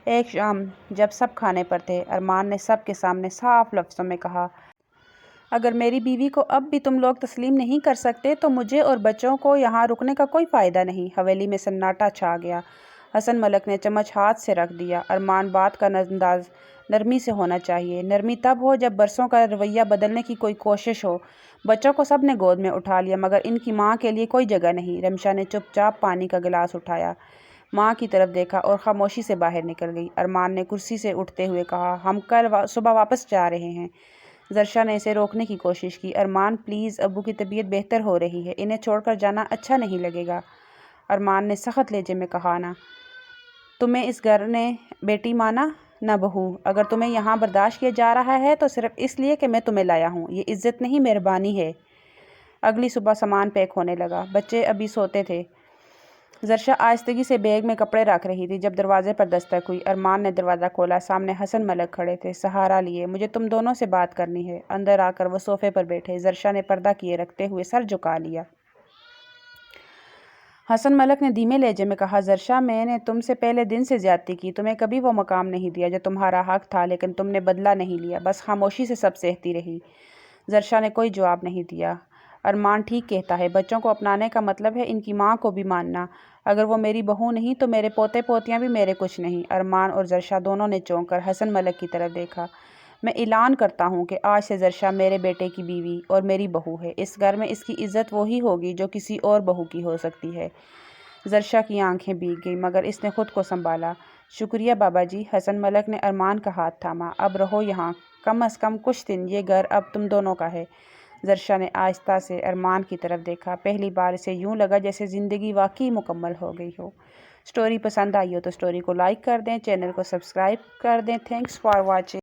ایک شام جب سب کھانے پر تھے، ارمان نے سب کے سامنے صاف لفظوں میں کہا، اگر میری بیوی کو اب بھی تم لوگ تسلیم نہیں کر سکتے تو مجھے اور بچوں کو یہاں رکنے کا کوئی فائدہ نہیں۔ حویلی میں سناٹا چھا گیا۔ حسن ملک نے چمچ ہاتھ سے رکھ دیا۔ ارمان، بات کا انداز نرمی سے ہونا چاہیے۔ نرمی تب ہو جب برسوں کا رویہ بدلنے کی کوئی کوشش ہو۔ بچوں کو سب نے گود میں اٹھا لیا مگر ان کی ماں کے لیے کوئی جگہ نہیں۔ رمشا نے چپ چاپ پانی کا گلاس اٹھایا، ماں کی طرف دیکھا اور خاموشی سے باہر نکل گئی۔ ارمان نے کرسی سے اٹھتے ہوئے کہا، ہم کل صبح واپس جا رہے ہیں۔ زرشا نے اسے روکنے کی کوشش کی۔ ارمان پلیز، ابو کی طبیعت بہتر ہو رہی ہے، انہیں چھوڑ کر جانا اچھا نہیں لگے گا۔ ارمان نے سخت لہجے میں کہا، نہ تمہیں اس گھر نے بیٹی مانا نہ بہو۔ اگر تمہیں یہاں برداشت کیا جا رہا ہے تو صرف اس لیے کہ میں تمہیں لایا ہوں۔ یہ عزت نہیں، مہربانی ہے۔ اگلی صبح سامان پیک ہونے لگا۔ بچے ابھی سوتے تھے۔ زرشا آہستگی سے بیگ میں کپڑے رکھ رہی تھی جب دروازے پر دستک ہوئی۔ ارمان نے دروازہ کھولا۔ سامنے حسن ملک کھڑے تھے، سہارا لیے۔ مجھے تم دونوں سے بات کرنی ہے۔ اندر آ کر وہ صوفے پر بیٹھے۔ زرشا نے پردہ کیے رکھتے ہوئے سر جھکا لیا۔ حسن ملک نے دھیمے لہجے میں کہا، زرشا، میں نے تم سے پہلے دن سے زیادتی کی، تمہیں کبھی وہ مقام نہیں دیا جو تمہارا حق تھا، لیکن تم نے بدلہ نہیں لیا، بس خاموشی سے سب سہتی رہی۔ زرشا نے کوئی جواب نہیں دیا۔ ارمان ٹھیک کہتا ہے، بچوں کو اپنانے کا مطلب ہے ان کی ماں کو بھی ماننا۔ اگر وہ میری بہو نہیں تو میرے پوتے پوتیاں بھی میرے کچھ نہیں۔ ارمان اور زرشا دونوں نے چونک کر حسن ملک کی طرف دیکھا۔ میں اعلان کرتا ہوں کہ آج سے زرشا میرے بیٹے کی بیوی اور میری بہو ہے۔ اس گھر میں اس کی عزت وہی ہوگی جو کسی اور بہو کی ہو سکتی ہے۔ زرشا کی آنکھیں بھیگ گئیں مگر اس نے خود کو سنبھالا۔ شکریہ بابا جی۔ حسن ملک نے ارمان کا ہاتھ تھاما۔ اب رہو یہاں کم از کم کچھ دن، یہ گھر اب تم دونوں کا ہے۔ زرشا نے آہستہ سے ارمان کی طرف دیکھا۔ پہلی بار اسے یوں لگا جیسے زندگی واقعی مکمل ہو گئی ہو۔ سٹوری پسند آئی ہو تو سٹوری کو لائک کر دیں، چینل کو سبسکرائب کر دیں۔ Thanks for watching.